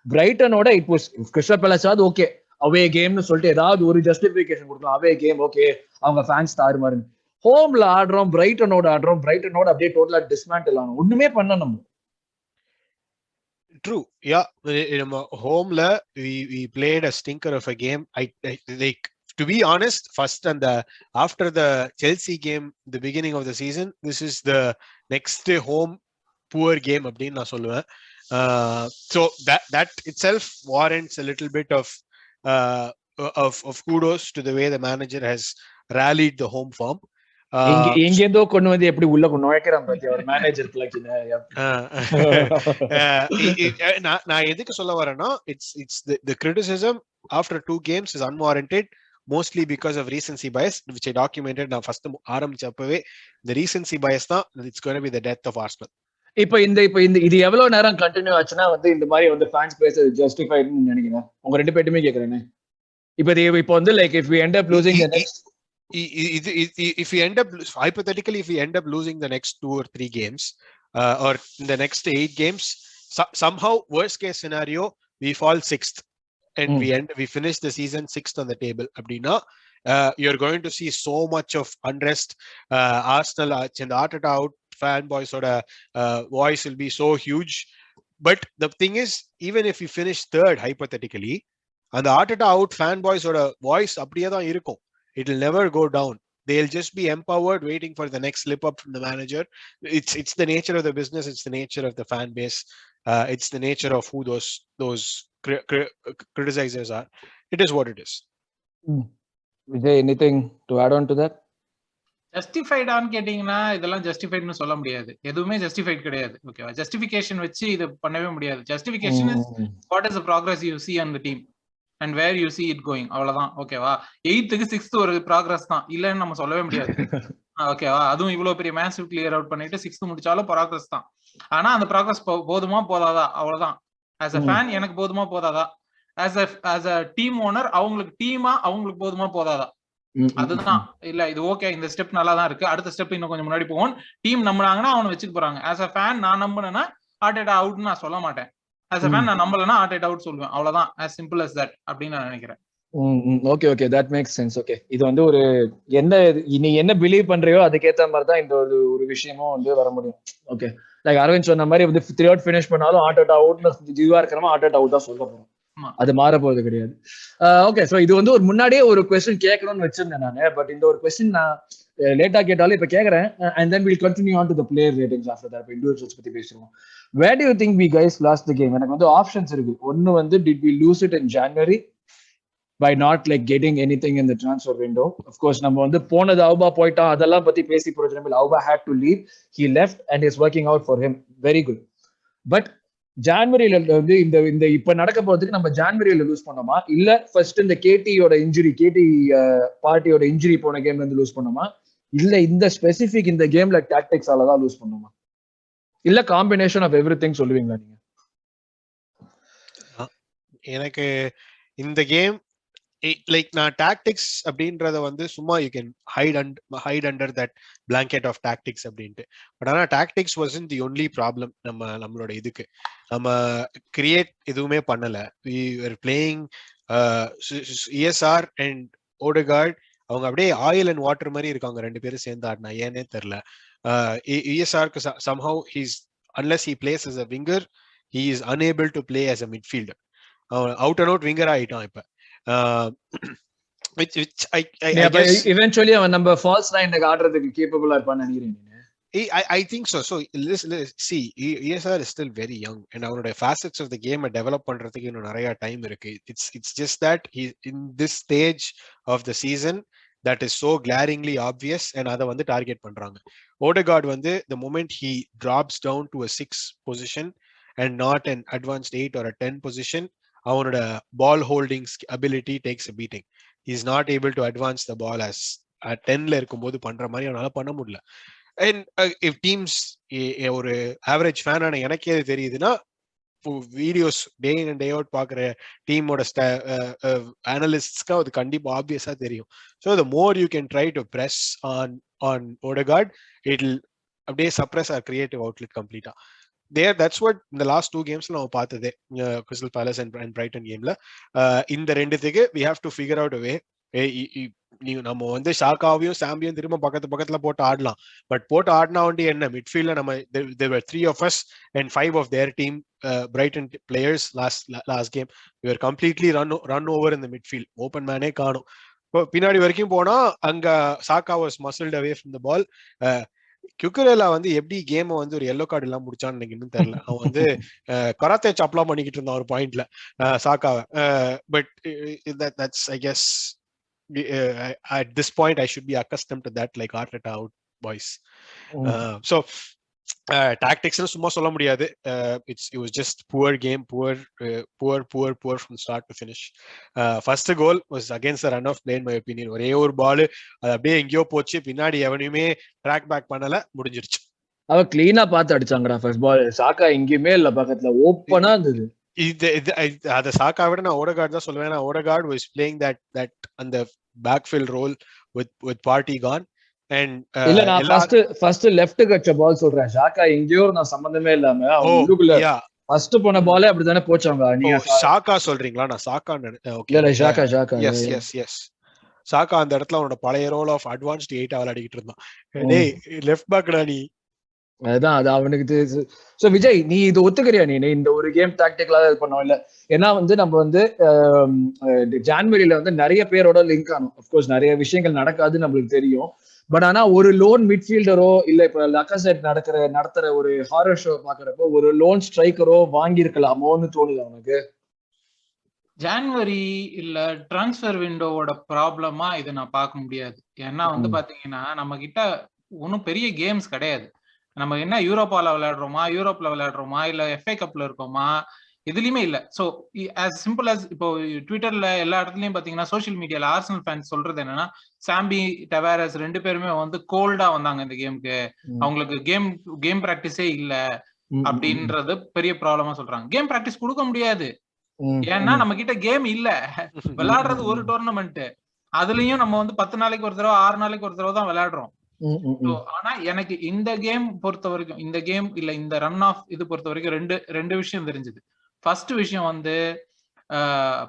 பிரைட்டனோட it was கிறிஸ்டல் பேலஸ் ஆது ஓகே அவே கேம்னு சொல்லிட்டு ஏதாவது ஒரு ஜஸ்டிஃபிகேஷன் கொடுக்கலாம் அவே கேம் ஓகே அவங்க ஃபேன்ஸ் தாறுமாறுன்னு ஹோம்ல ஆடுறோம் பிரைட்டனோட அப்படியே டோட்டலா டிஸ்மேண்டில் ஆனோம் ஒண்ணுமே பண்ண நம்ம True. Yeah. Home la we played a stinker of a game. I like to be honest, first and after the Chelsea game, the beginning of the season, this is the next home poor game அப்படினு நான் சொல்லுவேன். So that itself warrants a little bit of kudos to the way the manager has rallied the home form. எங்கேந்தோ கொண்டு வந்து எப்படி உள்ள நுழைக்கிறான் பாத்தியா ஒரு manager நான் எதுக்கு சொல்ல வரேன்னா it's the criticism after 2 games is unwarranted mostly because of recency bias which I documented நான் first ஆரம்பிச்சப்பவே the recency bias தான் it's going to be the death of Arsenal. இப்போ இது எவ்வளவு நேரம் கண்டினியூ ஆச்சுன்னா வந்து இந்த மாதிரி வந்து ஃபேன்ஸ் பேச ஜஸ்டிஃபைட்னு நினைக்கிறேன் உங்க ரெண்டு பேருமே கேக்குறேனே இப்போ வந்து like if we end up losing the next if we end up hypothetically if we end up losing the next 2 or 3 games or in the next 8 games somehow worst case scenario we fall 6th and we finish the season 6th on the table abdina you're going to see so much of unrest. Arsenal and Arteta out fanboys oda voice will be so huge but the thing is even if we finish 3rd hypothetically and the Arteta out fanboys oda voice அப்படியே தான் இருக்கும். It will never go down. They'll just be empowered waiting for the next slip up from the manager. It's the nature of the business, it's the nature of the fan base, it's the nature of who those criticizers are. It is what it is. Is there anything to add on to that? Justified on கேட்டீங்கன்னா இதெல்லாம் ஜஸ்டிஃபைட்னு சொல்ல முடியாது எதுவுமே justified கிடையாது ஓகேவா justification வச்சு இது பண்ணவே முடியாது justification is what is the progress you see on the team and where you see it going அவ்வளவுதான் ஓகேவா 8th க்கு 6th ஒரு ப்ராக்ரஸ் தான் இல்லன்னு நம்ம சொல்லவே முடியாது ஓகேவா அதுவும் இவ்வளவு பெரிய மேசிவ் கிளியர் அவுட் பண்ணிட்டு 6th முடிச்சாலும் ப்ராக்ரஸ் தான் ஆனா அந்த ப்ராக்ரஸ் போதுமா போதாதா அவ்வளவுதான் as a fan எனக்கு போதுமா போதாதா as a team owner அவங்களுக்கு டீமா அவங்களுக்கு போதுமா போதாதா அதுதான் இல்ல இது ஓகே இந்த ஸ்டெப் நல்லா தான் இருக்கு, அடுத்த ஸ்டெப் இன்னும் கொஞ்சம் முன்னாடி போவோம். டீம் நம்பினாங்கன்னா அவனை வச்சுக்க போறாங்க. ஆஸ் அ ஃபேன் நான் நம்பினேன்னா ஆர்டேட்டா அவுட்னு நான் சொல்ல மாட்டேன். ஆஸ் அ ஃபேன் நான் நம்பலன்னா ஆர்டேட்டா அவுட் சொல்லுவேன். அவ்வளவுதான், as simple as that அப்படின்னு நான் நினைக்கிறேன். Okay okay, that makes sense. Okay, இது வந்து ஒரு நீ என்ன பிலீவ் பண்றியோ அதுக்கேற்ற மாதிரி தான் இந்த ஒரு விஷயமும் வந்து வர முடியும். ஓகே, லைக் அரவிந்த் சொன்ன மாதிரி வந்து 3 அவுட் ஃபினிஷ் பண்ணாலும் ஆர்டேட்டா அவுட்னு இதுவா இருக்கிறமா ஆர்டேட்டா அவுட் தான் சொல்ல போறோம். அது மாற போறது கிடையாது. ஓகே, சோ இது வந்து ஒரு முன்னாடியே ஒரு கொஸ்டின் கேட்கணும்னு வச்சிருந்தேன் நானு. பட் இந்த ஒரு கொஸ்டின் நான் லேட்டா கேட்டாலும் இப்ப கேக்குறேன். And then will continue on to the player ratings after that. Individuals பத்தி பேசுவோம். Where do you think we guys lost the game? எனக்கு வந்து ஆப்ஷன்ஸ் இருக்கு. ஒன்னு வந்து did we lose it in January by not like getting anything in the transfer window? Of course நம்ம வந்து போனது அவுபா போயிட்டா அதெல்லாம் பத்தி பேசி பிரயோஜனம் இல்லை. Auba had to leave, he left and is working out for him, very good. But ஜான்வரியில வந்து இந்த இப்ப நடக்க போறதுக்கு நம்ம ஜான்வரியில லூஸ் பண்ணோமா, இல்ல ஃபர்ஸ்ட் இந்த கேடியோட இன்ஜுரி, கேடி பார்ட்டியோட இன்ஜுரி போன கேம்ல இருந்து லூஸ் பண்ணோமா, இல்ல இந்த ஸ்பெசிபிக் இந்த கேம்ல டாக்டிக்ஸால தான் லூஸ் பண்ணோமா, இல்ல காம்பினேஷன் ஆஃப் எவ்ரிதிங் சொல்லுவீங்களா நீங்க? எனக்கு இந்த கேம் லைக் நான் டாக்டிக்ஸ் அப்படின்றத வந்து சும்மா you can hide under that blanket of tactics அப்படின்ட்டு. பட் ஆனா tactics wasn't the only problem. நம்மளோட இதுக்கு நம்ம கிரியேட் எதுவுமே பண்ணல. We are playing ESR and Odegaard. அவங்க அப்படியே ஆயில் அண்ட் வாட்டர் மாதிரி இருக்காங்க ரெண்டு பேரும் சேர்ந்து ஆடினா. ஏன்னே தெரியல. ESRக்கு somehow he's unless he plays as a winger he is unable to play as a midfielder. Out and out winger ஆயிட்டான் இப்ப. which I guess eventually அவன் நம்ம ஃபால்ஸ் லைன் ஆடுறதுக்கு கேப்பபிளா இருப்பான்னு நினைக்கிறேன். I think so. So let's see, ESR is still very young and அவனோட facets of the game develop பண்றதுக்கு இன்னும் நிறைய டைம் இருக்கு. It's just that he in this stage of the season that is so glaringly obvious and அதை வந்து target பண்றாங்க. ஓடகார்ட் வந்து the moment he drops down to a 6 position and not an advanced 8 or a 10 position, அவனோட ball holding ability takes a beating. He is not able to advance the ball as 10ல இருக்கும்போது பண்ற மாதிரி அவனால பண்ண முடியல. And if teams ஒரு average fan ஆன எனக்கே தெரியுதுன்னா, வீடியோஸ் டே இன் டே அவுட் பாக்குற டீமோட அனலிஸ்ட்ஸ்க்கு அது கண்டிப்பா ஆப்வியஸா தெரியும். So the more you can try to press on Odegaard, it'll அப்படியே suppress our creative outlet completely. That's what in the last 2 games நம்ம பார்த்ததே, Crystal Palace and Brighton கேம்ல. இந்த ரெண்டுத்துக்கு we have to figure out a way. நம்ம வந்து ஷாக்காவையும் சாம்பியும் திரும்ப பக்கத்துல போட்டு ஆடலாம். பட் போட்டு ஆடினா வந்து என்ன, மிட்ஃபீல்ட்ல நம்ம there were 3 of us and 5 of their team Brighton players last game we were completely run over in the midfield. Open மேனே காணோம். பின்னாடி வரைக்கும் போனா அங்க சாக்கா was muscled away from the ball. குக்கரேலா வந்து எப்படி கேம் வந்து ஒரு எல்லோ கார்டு எல்லாம் முடிச்சான்னு எனக்கு இன்னும் தெரியல. அவன் வந்து கராத்தே சாப்லாம் பண்ணிக்கிட்டு இருந்தான் ஒரு பாயிண்ட்ல சாக்காவை. But that's I guess at this point I should be accustomed to that, like Arteta out boys. So tactics சும்மா சொல்ல முடியாது. It was just poor game, poor from start to finish. First goal was against the run of play in my opinion. ஒரே ஒரு பால் அது அப்படியே எங்கேயோ போச்சு, பின்னாடி எவனையுமே ட்ராக் பேக் பண்ணல, முடிஞ்சிருச்சு. அவ கிளீனா பார்த்து அடிச்சாங்கடா ஃபர்ஸ்ட் பால். சாக்கா எங்கேயுமே இல்ல, பக்கத்துல ஓப்பனா இருந்தது. அத சாக்கா விட நான் ஓடகார்ட் தான் சொல்லுவேன். ஓடகார்ட் was playing that அந்த backfield role with party gone. இல்ல நான் ஃபர்ஸ்ட் லெஃப்ட் கட்ச பால் சொல்றேன். ஷாக்கா எங்கேயோ நான் சம்பந்தமே இல்லாம அவங்களுக்குள்ள ஃபர்ஸ்ட் போன பாலே அப்படிதானே போச்சாங்க. நீங்க ஷாக்கா சொல்றீங்களா? நான் சாக்கா இல்ல ஷாக்கா எஸ் சாக்கா அந்த இடத்துல அவனோட பழைய ரோல் ஆஃப் அட்வான்ஸ்ட் 8 விளையாடிட்டு இருந்தான். டேய் லெஃப்ட் பேக்டா நீ. அதுதான் அது அவனுக்கு. சோ விஜய், நீ இது ஒத்துக்கிறியா? நீ இந்த ஒரு கேம் டாக்டிக்கலா இது பண்ணோம் இல்ல? ஏன்னா வந்து நம்ம வந்து ஜான்வரியில வந்து நிறைய பேரோட லிங்க் ஆனோம். அப்கோர்ஸ் நிறைய விஷயங்கள் நடக்காது நம்மளுக்கு தெரியும். பட் ஆனா ஒரு லோன் மிட்ஃபீல்டரோ இல்ல இப்ப லக்காசெட் நடத்துற ஒரு ஹாரர் ஷோ பாக்குறப்போ ஒரு லோன் ஸ்ட்ரைக்கரோ வாங்கி இருக்கலாமோன்னு தோணுது அவனுக்கு. ஜான்வரி இல்ல டிரான்ஸ்பர் விண்டோவோட ப்ராப்ளமா இதை நான் பார்க்க முடியாது. ஏன்னா வந்து பாத்தீங்கன்னா நம்ம கிட்ட ஒன்னும் பெரிய கேம்ஸ் கிடையாது. நம்ம என்ன யூரோப்பால விளையாடுறோமா இல்ல FA கப்ல இருக்கோமா, எதுலயுமே இல்ல. சோ as simple as இப்போ ட்விட்டர்ல எல்லா இடத்துலயும் பாத்தீங்கன்னா சோசியல் மீடியால ஆர்சனல் ஃபேன்ஸ் சொல்றது என்னன்னா, சாம்பி டவாரஸ் 2 பேருமே வந்து கோல்டா வந்தாங்க இந்த கேமுக்கு, அவங்களுக்கு கேம் பிராக்டிஸே இல்ல அப்படின்றது பெரிய ப்ராப்ளமா சொல்றாங்க. கேம் பிராக்டிஸ் கொடுக்க முடியாது, ஏன்னா நம்ம கிட்ட கேம் இல்ல. விளையாடுறது ஒரு டோர்னமெண்ட், அதுலயும் நம்ம வந்து 10 நாளைக்கு ஒரு தடவை 6 நாளைக்கு ஒரு தடவை தான் விளையாடுறோம். ஆனா எனக்கு இந்த கேம் பொறுத்த வரைக்கும், இந்த கேம் இல்ல இந்த ரன் ஆஃப் இது பொறுத்த வரைக்கும் ரெண்டு விஷயம் தெரிஞ்சது. ஃபர்ஸ்ட் விஷயம் வந்து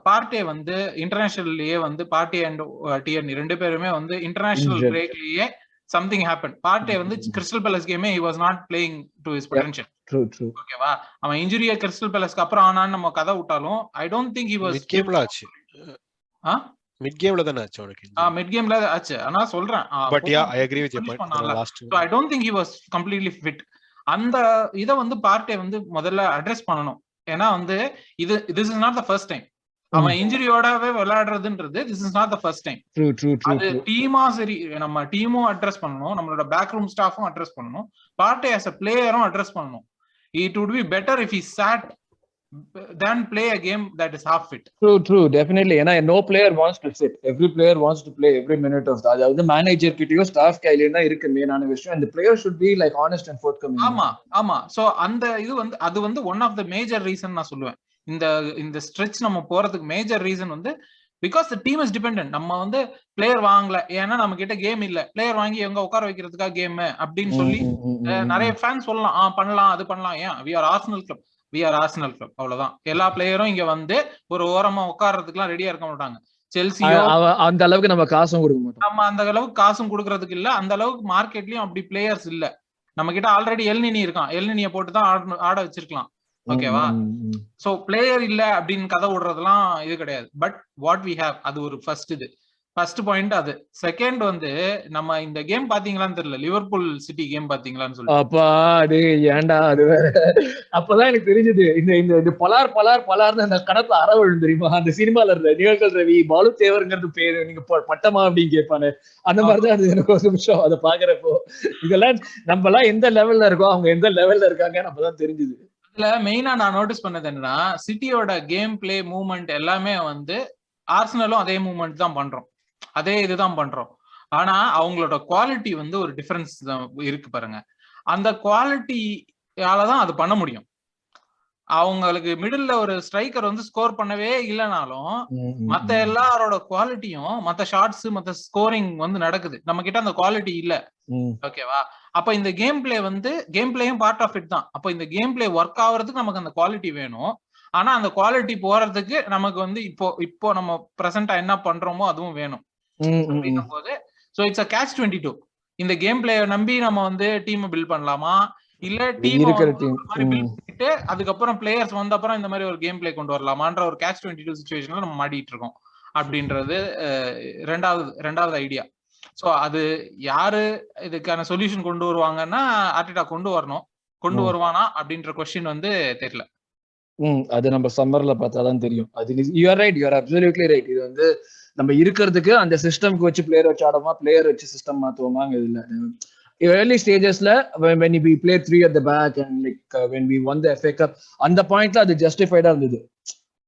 பார்ட்டே வந்து இன்டர்நேஷனல்லயே வந்து பார்ட்டே அண்ட் டிஎன்இ 2 பேருமே வந்து இன்டர்நேஷனல் பிரேக்லயே சம்திங் ஹேப்பன். பார்ட்டே வந்து கிறிஸ்டல் பேலஸ் கேமே he was not playing to his potential. ஓகேவா? அவன் இன்ஜுரியா கிறிஸ்டல் பேலஸ்க்கு அப்புறம் ஆனான்னு நம்ம கதை விட்டாலும் I don't think he was mid கேம்ல ஆச்சு. மிட் கேம்ல தான ஆச்சு அவனுக்கு. மிட் கேம்ல ஆச்சு. ஆனா சொல்றேன் but yeah I agree with your point. Last so I don't think he was completely fit. அந்த இத வந்து பார்ட்டே வந்து முதல்ல அட்ரஸ் பண்ணனும். ஏன்னா வந்து this is not the first time அவன் இன்ஜுரியோடவே விளையாடுறதுன்றது. this is not the first time. அது டீமா சரி நம்ம டீமும் அட்ரஸ் பண்ணணும், நம்மளோட பேக் ரூம் ஸ்டாஃபும் அட்ரஸ் பண்ணணும், பார்ட்டே as a பிளேயரும் அட்ரஸ் பண்ணணும். It would be better if he sat than play a game that is half fit. True, definitely. ஏன்னா no player wants to sit. Every player wants to play every minute of that. அதாவது manager கிட்டயோ staff கையிலயும் தான் இருக்கு மெயினான விஷயம். and the player should be like honest and forthcoming. ஆமா. So அந்த இது வந்து அது வந்து one of the major reason நான் சொல்லுவேன். இந்த ஸ்ட்ரெச் நம்ம போறதுக்கு மேஜர் ரீசன் வந்து because the team is dependent. நம்ம வந்து பிளேயர் வாங்கல ஏன்னா நம்ம கிட்ட கேம் இல்ல, பிளேயர் வாங்கி எங்க உட்கார வைக்கிறதுக்காக கேம் அப்படின்னு சொல்லி நிறைய ஃபேன்ஸ் சொல்லலாம் பண்ணலாம் அது பண்ணலாம். ஏன் we are Arsenal club அவ்வளவுதான். எல்லா பிளேயரும் இங்க வந்து ஒரு ஓரமா உட்கார்றதுக்குலாம் ரெடியா இருக்க மாட்டாங்க. செல்சியோ அந்த அளவுக்கு நம்ம காசும் கொடுக்க மாட்டோம். நம்ம அந்த அளவுக்கு காசும் கொடுக்கறதுக்கு இல்ல, அந்த அளவுக்கு மார்க்கெட்லயும் அப்படி பிளேயர்ஸ் இல்ல. நம்ம கிட்ட ஆல்ரெடி எல்னினி இருக்கான், எல்னினிய போட்டு தான் ஆட வச்சிருக்கலாம். ஓகேவா? சோ பிளேயர் இல்ல அப்படின்னு கதை விடுறதுலாம் இது கிடையாது. பட் வாட் வி ஹேவ் அது ஒரு ஃபர்ஸ்ட் பாயிண்ட். அது செகண்ட் வந்து நம்ம இந்த கேம் பாத்தீங்களான்னு தெரியல, லிவர்பூல் சிட்டி கேம் பாத்தீங்களான்னு சொல்லி. அப்பா அது ஏன்டா அது வேற. அப்பதான் எனக்கு தெரிஞ்சது இந்த பலார்னு அந்த கடத்துல அறவழு தெரியுமா அந்த சினிமால இருந்த நிகழ்கள் ரவி பாலு தேவருங்கிறது பேரு நீங்க பட்டமா அப்படின்னு கேட்பானு. அந்த மாதிரிதான் அது எனக்கு ஒரு நிமிஷம் அதை பாக்குறப்போ இதெல்லாம் நம்ம எல்லாம் எந்த லெவல்ல இருக்கோம் அவங்க எந்த லெவல்ல இருக்காங்க நம்மதான் தெரிஞ்சுது. இதுல மெயினா நான் நோட்டீஸ் பண்ணது என்னன்னா சிட்டியோட கேம் பிளே மூவ்மெண்ட் எல்லாமே வந்து ஆர்சனலும் அதே மூவ்மெண்ட் தான் பண்றோம், அதே இதுதான் பண்றோம். ஆனா அவங்களோட குவாலிட்டி வந்து ஒரு டிஃபரன்ஸ் இருக்கு பாருங்க. அந்த குவாலிட்டியாலதான் அது பண்ண முடியும். அவங்களுக்கு மிடில்ல ஒரு ஸ்ட்ரைக்கர் வந்து ஸ்கோர் பண்ணவே இல்லைனாலும் மத்த எல்லாரோட குவாலிட்டியும் மத்த ஷாட்ஸ் மத்த ஸ்கோரிங் வந்து நடக்குது. நம்ம கிட்ட அந்த குவாலிட்டி இல்ல. ஓகேவா? அப்ப இந்த கேம் பிளேயும் பார்ட் ஆஃப் இட் தான். அப்ப இந்த கேம் பிளே ஒர்க் ஆகுறதுக்கு நமக்கு அந்த குவாலிட்டி வேணும். ஆனா அந்த குவாலிட்டி போறதுக்கு நமக்கு வந்து இப்போ நம்ம பிரசன்டா என்ன பண்றோமோ அதுவும் வேணும். போது சோ இட்ஸ் a catch 22. இந்த கேம் பிளே நம்பி நம்ம வந்து டீம் பில்ட் பண்ணலாமா இல்ல டீம் பண்ணிட்டு அதுக்கப்புறம் பிளேயர்ஸ் வந்த அப்புறம் இந்த மாதிரி ஒரு கேம் பிளே கொண்டு வரலாமான்ற ஒரு catch 22 சிச்சுவேஷன்ல நம்ம மாட்டிட்டு இருக்கோம் அப்படின்றது ரெண்டாவது ஐடியா. சோ அது யாரு இதுக்கான சொல்யூஷன் கொண்டு வருவாங்கன்னா ஆர்டெட்டா கொண்டு வருவானா அப்படின்ற கொஸ்டின் வந்து தெரியல. அது நம்ம சம்மர்ல பார்த்தாதான் தெரியும். அது யூ ஆர் அப்சல்யூட்லி ரைட். இது வந்து நம்ம இருக்கிறதுக்கு அந்த சிஸ்டம்க்கு வச்சு பிளேயர் வச்சு ஆடுமா பிளேயர் வச்சு சிஸ்டம் மாத்துவோமாங்க இல்ல. early stagesல when we play 3 at the back and like when we won the FA Cup அந்த பாயிண்ட்ல அது ஜஸ்டிஃபைடா இருந்தது.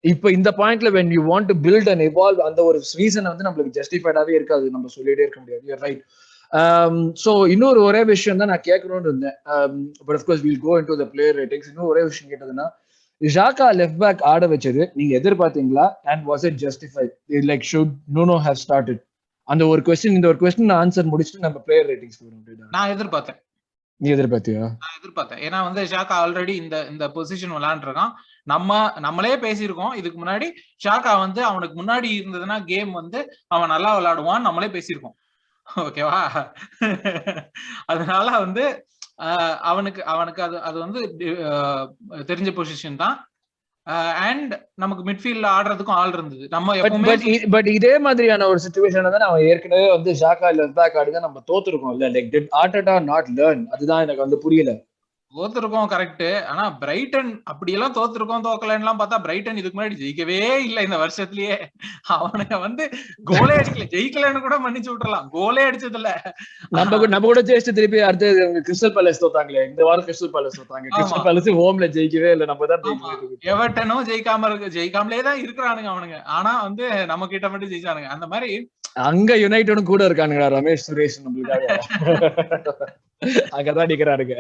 இப்போ இந்த பாயிண்ட்ல when you want to build and evolve அந்த ஒரு ரீசன் வந்து நம்மளுக்கு ஜஸ்டிஃபைடாவே இருக்காது, நம்ம சொல்லிட்டே இருக்க முடியாது. You are right. சோ இன்னொரு ஒரே விஷயம் தான் நான் கேட்கணும்னு இருந்தேன். But of course we'll go into the player ratings. இன்னும் ஒரே விஷயம் கேட்டதுன்னா ஜாக்கா லெஃப்ட் பேக் ஆட வச்சது நீங்க எதிர்பார்த்தீங்களா? and was it justified? like should Nuno have started? அந்த ஒரு கொஸ்டின் இந்த ஒரு கொஸ்டின் ஆன்சர் முடிச்சுட்டு நம்ம பிளேயர் ரேட்டிங்ஸ் போறோம். நான் எதிர்பார்த்தேன். நீ எதிர்பார்த்தியா? நான் எதிர்பார்த்தேன். ஏன்னா வந்து ஷாக்கா ஆல்ரெடி இந்த பொசிஷன் விளையாண்டுருக்கான். நம்மளே பேசியிருக்கோம் இதுக்கு முன்னாடி. ஷாக்கா வந்து அவனுக்கு முன்னாடி இருந்ததுன்னா கேம் வந்து அவன் நல்லா விளையாடுவான் நம்மளே பேசியிருக்கோம். ஓகேவா? அதனால வந்து அவனுக்கு அது வந்து தெரிஞ்ச பொசிஷன் தான். அண்ட் நமக்கு மிட்ஃபீல்ட்ல ஆடுறதுக்கும் ஆள் இருந்தது. நம்ம பட் இதே மாதிரியான ஒரு சிச்சுவேஷன்ல தான் அவன் ஏற்கனவே வந்து ஜாக்கா லெஃப்ட் பேக் ஆடி தான் நம்ம தோத்துருக்கோம் இல்ல. Like did Arteta not learn? அதுதான் எனக்கு வந்து புரியல. தோத்துருக்கோம் கரெக்ட். ஆனா பிரைட்டன் அப்படி எல்லாம் தோக்கலன்னு பார்த்தா பிரைட்டன் இதுக்கு முன்னாடி ஜெயிக்கவே இல்ல இந்த வருஷத்துலயே. அவனுக்கு வந்து கோலே அடிக்கல, ஜெயிக்கலன்னு கூட மன்னிச்சு விட்டுறலாம், கோலே அடிச்சது இல்ல. நம்ம கூட ஜெயிச்சு திருப்பி அடுத்து கிறிஸ்டல் பேலஸ் தோத்தாங்களே இந்த வாரம். கிறிஸ்டல் பேலஸ் தோத்தாங்க. கிறிஸ்டல் பேலஸ் ஹோம்ல ஜெயிக்கவே இல்ல, நம்ம தான் ஜெயிக்கவே. எவர்டனும் ஜெயிக்காமலே தான் இருக்கிறானுங்க அவனுங்க. ஆனா வந்து நம்ம கிட்ட மட்டும் ஜெயிச்சானுங்க. அந்த மாதிரி அங்க யுனைடடும் கூட இருக்கானுங்க ரமேஷ் சுரேஷ் நம்மளுக்காக அங்கதான் நிக்கிறாருங்க.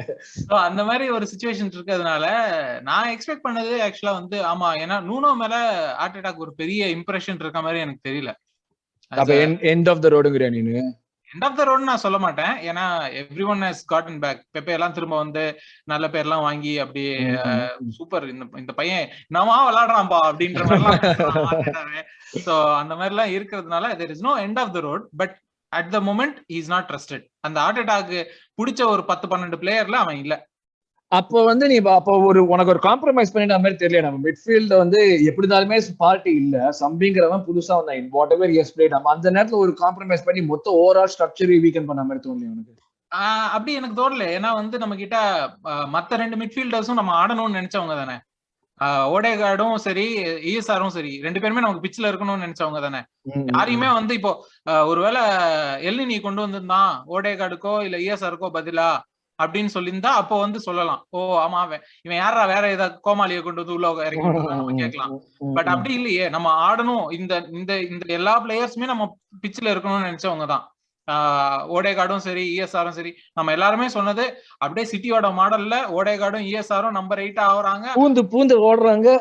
அந்த மாதிரி ஒரு சிச்சுவேஷன் இருக்கிறதுனால நான் எக்ஸ்பெக்ட் பண்ணது ஆக்சுவலா வந்து ஆமா. ஏன்னா நூனோ மேல ஆர்டெட்டாக்கு ஒரு பெரிய இம்ப்ரெஷன் இருக்க மாதிரி எனக்கு தெரியல. அப்ப எண்ட் ஆஃப் த ரோடுங்கறியா நீனு? எண்ட் ஆஃப் த ரோட் நான் சொல்ல மாட்டேன். ஏன்னா every one has gotten back. Pepe எல்லாம் திரும்ப வந்து நல்ல பேர்லாம் வாங்கி அப்படியே சூப்பர் இந்த பையன் என்னவா விளையாடுறான்பா அப்படின்ற மாதிரிலாம். சோ அந்த மாதிரி எல்லாம் இருக்கிறதுனால there is no end of the road, but at the moment he is not trusted. அந்த ஹார்ட் அட்டாக் பிடிச்ச ஒரு 10-12 பிளேயர்ல அவன் இல்ல. அப்போ வந்து நீ அப்போ உனக்கு ஒரு காம்ப்ரமைஸ் பண்ணிட்ட மாதிரி தெரியல. நம்ம மிட்ஃபீல்ட்ல வந்து எப்படி இருந்தாலுமே பார்ட்டி இல்ல, சம்பிங்கிறவன் புதுசா வந்தான். வாட் எவர் எஸ் பிளேட், நம்ம அந்த நேரத்துல ஒரு காம்ப்ரமைஸ் பண்ணி மொத்த ஓவரால் ஸ்ட்ரக்சர் வீக்கன் பண்ண மாதிரி தோணல எனக்கு. அப்படி எனக்கு தோணல. ஏன்னா வந்து நம்ம கிட்ட மத்த 2 மிட்ஃபீல்டர்ஸும் நம்ம ஆடணும்னு நினைச்சவங்க தானே. ஓடேகார்டும் சரி இஎஸ்ஆரும் சரி 2 பேருமே நமக்கு பிட்ச்ல இருக்கணும்னு நினைச்சவங்க தானே. யாரையுமே வந்து இப்போ ஒருவேளை எல்லினி கொண்டு வந்திருந்தான் ஓடேகார்டுக்கோ இல்ல இஎஸ்ஆருக்கோ பதிலா அப்படின்னு சொல்லியிருந்தா அப்போ வந்து சொல்லலாம், ஓ ஆமா இவன் யாரா வேற ஏதாவது கோமாளியை கொண்டு வந்து உள்ள இறக்கி நம்ம கேட்கலாம். பட் அப்படி இல்லையே, நம்ம ஆடணும், இந்த இந்த இந்த எல்லா பிளேயர்ஸுமே நம்ம பிட்ச்ல இருக்கணும்னு நினைச்சவங்க தான். ஓடேகார்டும் சரி இஎஸ்ஆரும் சரி. நம்ம எல்லாருமே சொன்னது அப்படியே சிட்டியோட மாடல்ல ஓடேகார்டும் இஎஸ்ஆரும் நம்பர் 8 ஆகுறாங்க, பூந்து ஓடுறாங்க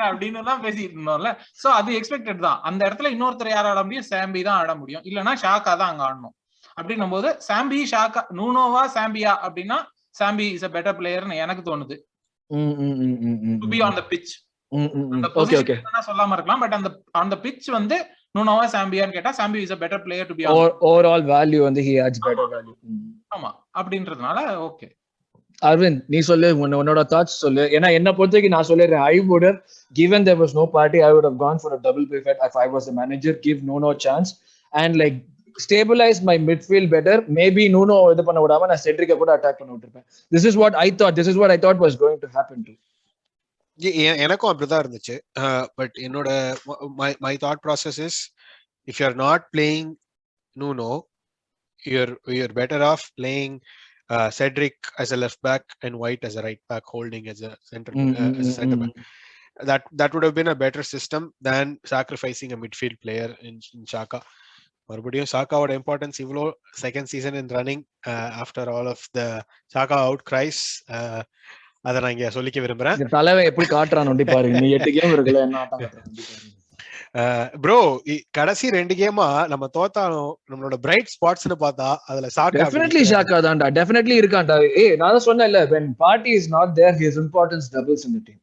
அப்படின்னு தான் பேசிட்டு இருந்தோம்ல. சோ அது எக்ஸ்பெக்டட் தான். அந்த இடத்துல இன்னொருத்தர் யார் ஆட முடியும்? சாம்பி தான் ஆட முடியும், இல்லைன்னா ஷாக்கா தான் அங்க ஆடணும். அப்படின்னும் போது சாம்பி ஷாக்கா நூனோவா சாம்பியா அப்படின்னா zombie is a better player ன்னு எனக்கு தோணுது. to be on the pitch. அந்த பொசிஷன் சொல்லாம இருக்கலாம், பட் அந்த pitch வந்து நூனோவா சாம்பியான்னு கேட்டா zombie is a better player to be on. overall value வந்து he adds better value. ஆமா, அப்படின்றதுனால ஓகே. அரவிந்த் நீ சொல்லு, உன்னோட தாட்ஸ் சொல்லு. ஏன்னா என்ன பொறுத்தவரைக்கும் நான் சொல்லிடுறேன், I would have given there was no party, I would have gone for a double pivot if I was the manager, give no chance and like stabilize my midfield better. Maybe Nuno இது பண்ண விடாம நான் செட்ரிக்க கூட attack பண்ண விட்டுருப்பேன். This is what I thought was going to happen to. எனக்கும் அப்படிதான் இருந்துச்சு. But என்னோட my thought process is, if you are not playing Nuno, you're better off playing Cedric as a left back and White as a right back, holding as a center back. That would have been a better system than sacrificing a midfield player in Xhaka. மறுபடியும் ஷாக்காவோட importance இவ்வளோ second season in running after all of the Xhaka out Christ, அதை நான் இங்க சொல்லிக்க விரும்புறேன். தலைவன் எப்படி காட்டுறான் பாருங்க, நீ 8 கேம் இருக்குல்ல என்ன ஆட்டம் ப்ரோ. கடைசி 2 கேமா நம்ம தோத்தாலும் நம்மளோட பிரைட் ஸ்பாட்ஸ்னு பார்த்தா அதுல ஷாக்கா ஷாக்கா தான்டா, டெஃபினெட்லி இருக்கான்டா. நான் தான் சொன்னேன்ல, when party is not there his importance doubles in the team.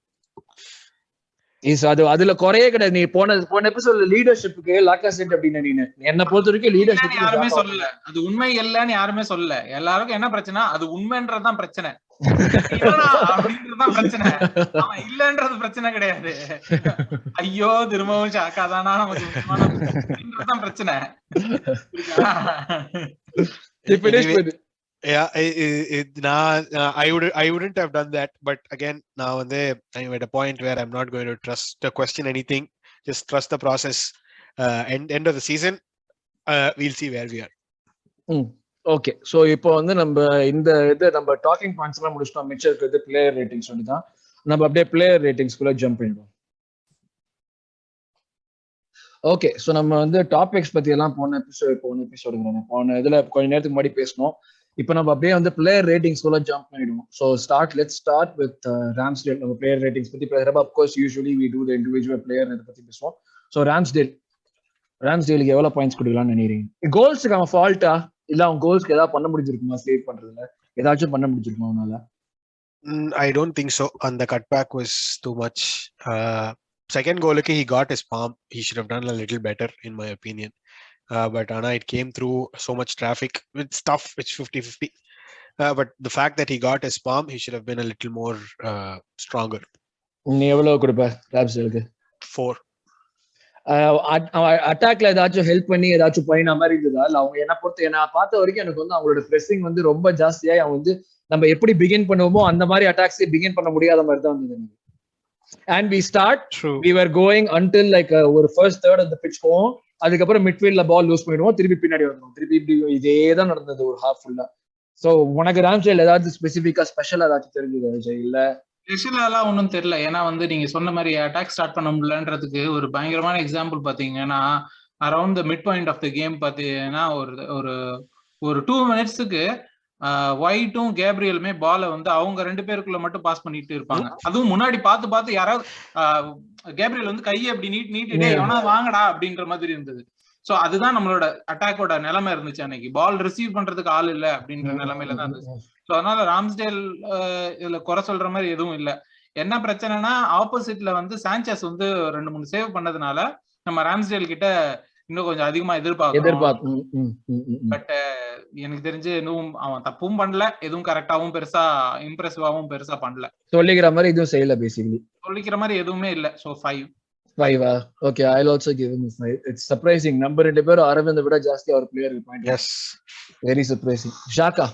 அதுல குறையே கிடையாது. நீ போன எபிசோட்ல லீடர்ஷிப்புக்கு லாக்காசெட் அப்படின்னு நீ என்ன பொறுத்த வரைக்கும் லீடர்ஷிப் யாருமே சொல்லல, அது உண்மை இல்லன்னு யாருமே சொல்லல. எல்லாருக்கும் என்ன பிரச்சனை, அது உண்மைன்றதுதான் பிரச்சனை, அப்படின்றதுதான் பிரச்சனை, அவன் இல்லன்றது பிரச்சனை கிடையாது. ஐயோ திரும்பவும் ஷாக்காதானா நமக்கு பிரச்சனை. Yeah, I wouldn't have done that, but again now and there I'm at a point where I'm not going to question anything, just trust the process. End of the season we'll see where we are. Okay, so இப்போ வந்து நம்ம நம்ம docking points எல்லாம் முடிச்சிட்டோம். மிச்சம் இருக்கிறது player ratings வந்து தான். நம்ம அப்படியே பிளேயர் ரேட்டிங்ஸ்குள்ள ஜம்ப் பண்ணிடுவோம். ஓகே, ஸோ நம்ம வந்து டாபிக்ஸ் பத்தி எல்லாம் போன இதுல கொஞ்ச நேரத்துக்கு முன்னாடி பேசணும். இப்போ நம்ம அப்படியே வந்து பிளேயர் ரேட்டிங்ஸ் குள்ள ஜம்ப் பண்ணிடுவோம். So let's start with Ramsdale. நம்ம பிளேயர் ரேட்டிங்ஸ் பத்தி பேசுறப்ப of course usually we do the individual player இத பத்தி பேசுவோம். ஸோ ராம்ஸ்டேலுக்கு எவ்வளவு பாயிண்ட்ஸ் கொடுக்கலாம்னு நினைக்கிறீங்க? கோல்ஸ்க்கு அவன் ஃபால்ட்டா இல்ல அவன் கோல்ஸ்க்கு ஏதாவது பண்ண முடிஞ்சிருக்குமா? சேவ் பண்றதுல ஏதாச்சும் பண்ண முடிஞ்சிருக்குமா அவனால? I don't think so. And the cutback was too much. Second goal he got his palm. He should have done a little better in my opinion. But Anna, it came through so much traffic. It's tough. It's 50-50. But the fact that he got his palm, he should have been a little more stronger. நீ எவ்வளவு கொடுப்ப ராப்ஸ்டேலுக்கு? 4. அட்டாக்ல ஏதாச்சும் help பண்ணி ஏதாச்சும் பண்ணின மாதிரி இருந்ததா? இல்ல அவங்க என்ன பார்த்த வரைக்கும் எனக்கு வந்து அவங்களோட பிரெஸிங் வந்து ரொம்ப ஜாஸ்தியாகி அவன் வந்து நம்ம எப்படி பிகின் பண்ணுவோமோ அந்த மாதிரி அட்டாக்ஸ் பிகின் பண்ண முடியாத மாதிரி தான் இருந்தது. And we were going until like ஒரு first third of the pitch போவோம், அதுக்கப்புறம் மிட்ஃபீல்ட்ல பால் லூஸ் பண்ணிடுவோம், திருப்பி பின்னாடி வரணும், திருப்பி இப்படி இதே தான் நடந்தது ஒரு ஹாஃப் ஃபுல்லா. சோ உனக்கு ராம்ஸ்டேல் ஏதாவது ஸ்பெசிஃபிக்கா ஸ்பெஷலா ஏதாச்சும் தெரிஞ்சது விஜய்? இல்ல ஸ்பெஷலாலாம் ஒன்றும் தெரியல. ஏன்னா வந்து நீங்க சொன்ன மாதிரி அட்டாக் ஸ்டார்ட் பண்ண முடியலன்றதுக்கு ஒரு பயங்கரமான எக்ஸாம்பிள் பாத்தீங்கன்னா around the mid point of the game பாத்தீங்கன்னா ஒரு 2 மினிட்ஸுக்கு ஒயிட்டும் கேப்ரியலுமே பால வந்து அவங்க 2 பேருக்குள்ள மட்டும் பாஸ் பண்ணிட்டு இருப்பாங்க. அதுவும் முன்னாடி பார்த்து யாராவது கேப்ரியல் வந்து கையை அப்படி நீட்டிட்டே எவனா வாங்கடா அப்படின்ற மாதிரி இருந்தது. சோ அதுதான் நம்மளோட அட்டாக்கோட நிலைமை இருந்துச்சு அன்னைக்கு. பால் ரிசீவ் பண்றதுக்கு ஆள் இல்ல அப்படின்ற நிலைமையில தான் இருந்துச்சு. சோ அதனால ராம்ஸ்டேல் இதுல குறை சொல்ற மாதிரி எதுவும் இல்ல. என்ன பிரச்சனைனா ஆப்போசிட்ல வந்து சாnchez வந்து 2-3 சேவ் பண்ணதுனால நம்ம ராம்ஸ்டேல் கிட்ட இன்னும் கொஞ்சம் அதிகமா எதிர்பார்க்கிறோம். பட் எனக்கு தெரிஞ்சு இன்னும் அவன் தப்பும் பண்ணல, எதுவும் கரெக்டாவும் பெருசா இம்ப்ரெசிவாவும் பெருசா பண்ணல. சொல்லிக்கிற மாதிரி எதுவும் செய்யல, பேசிக்கலி சொல்லிக்கிற மாதிரி எதுவுமே இல்ல. So 5. Okay, I'll also give him a 5. It's surprising. Number 2 பேர் அரவிந்த் விட ஜாஸ்தி அவர் player point. Yes, very surprising. Shaka.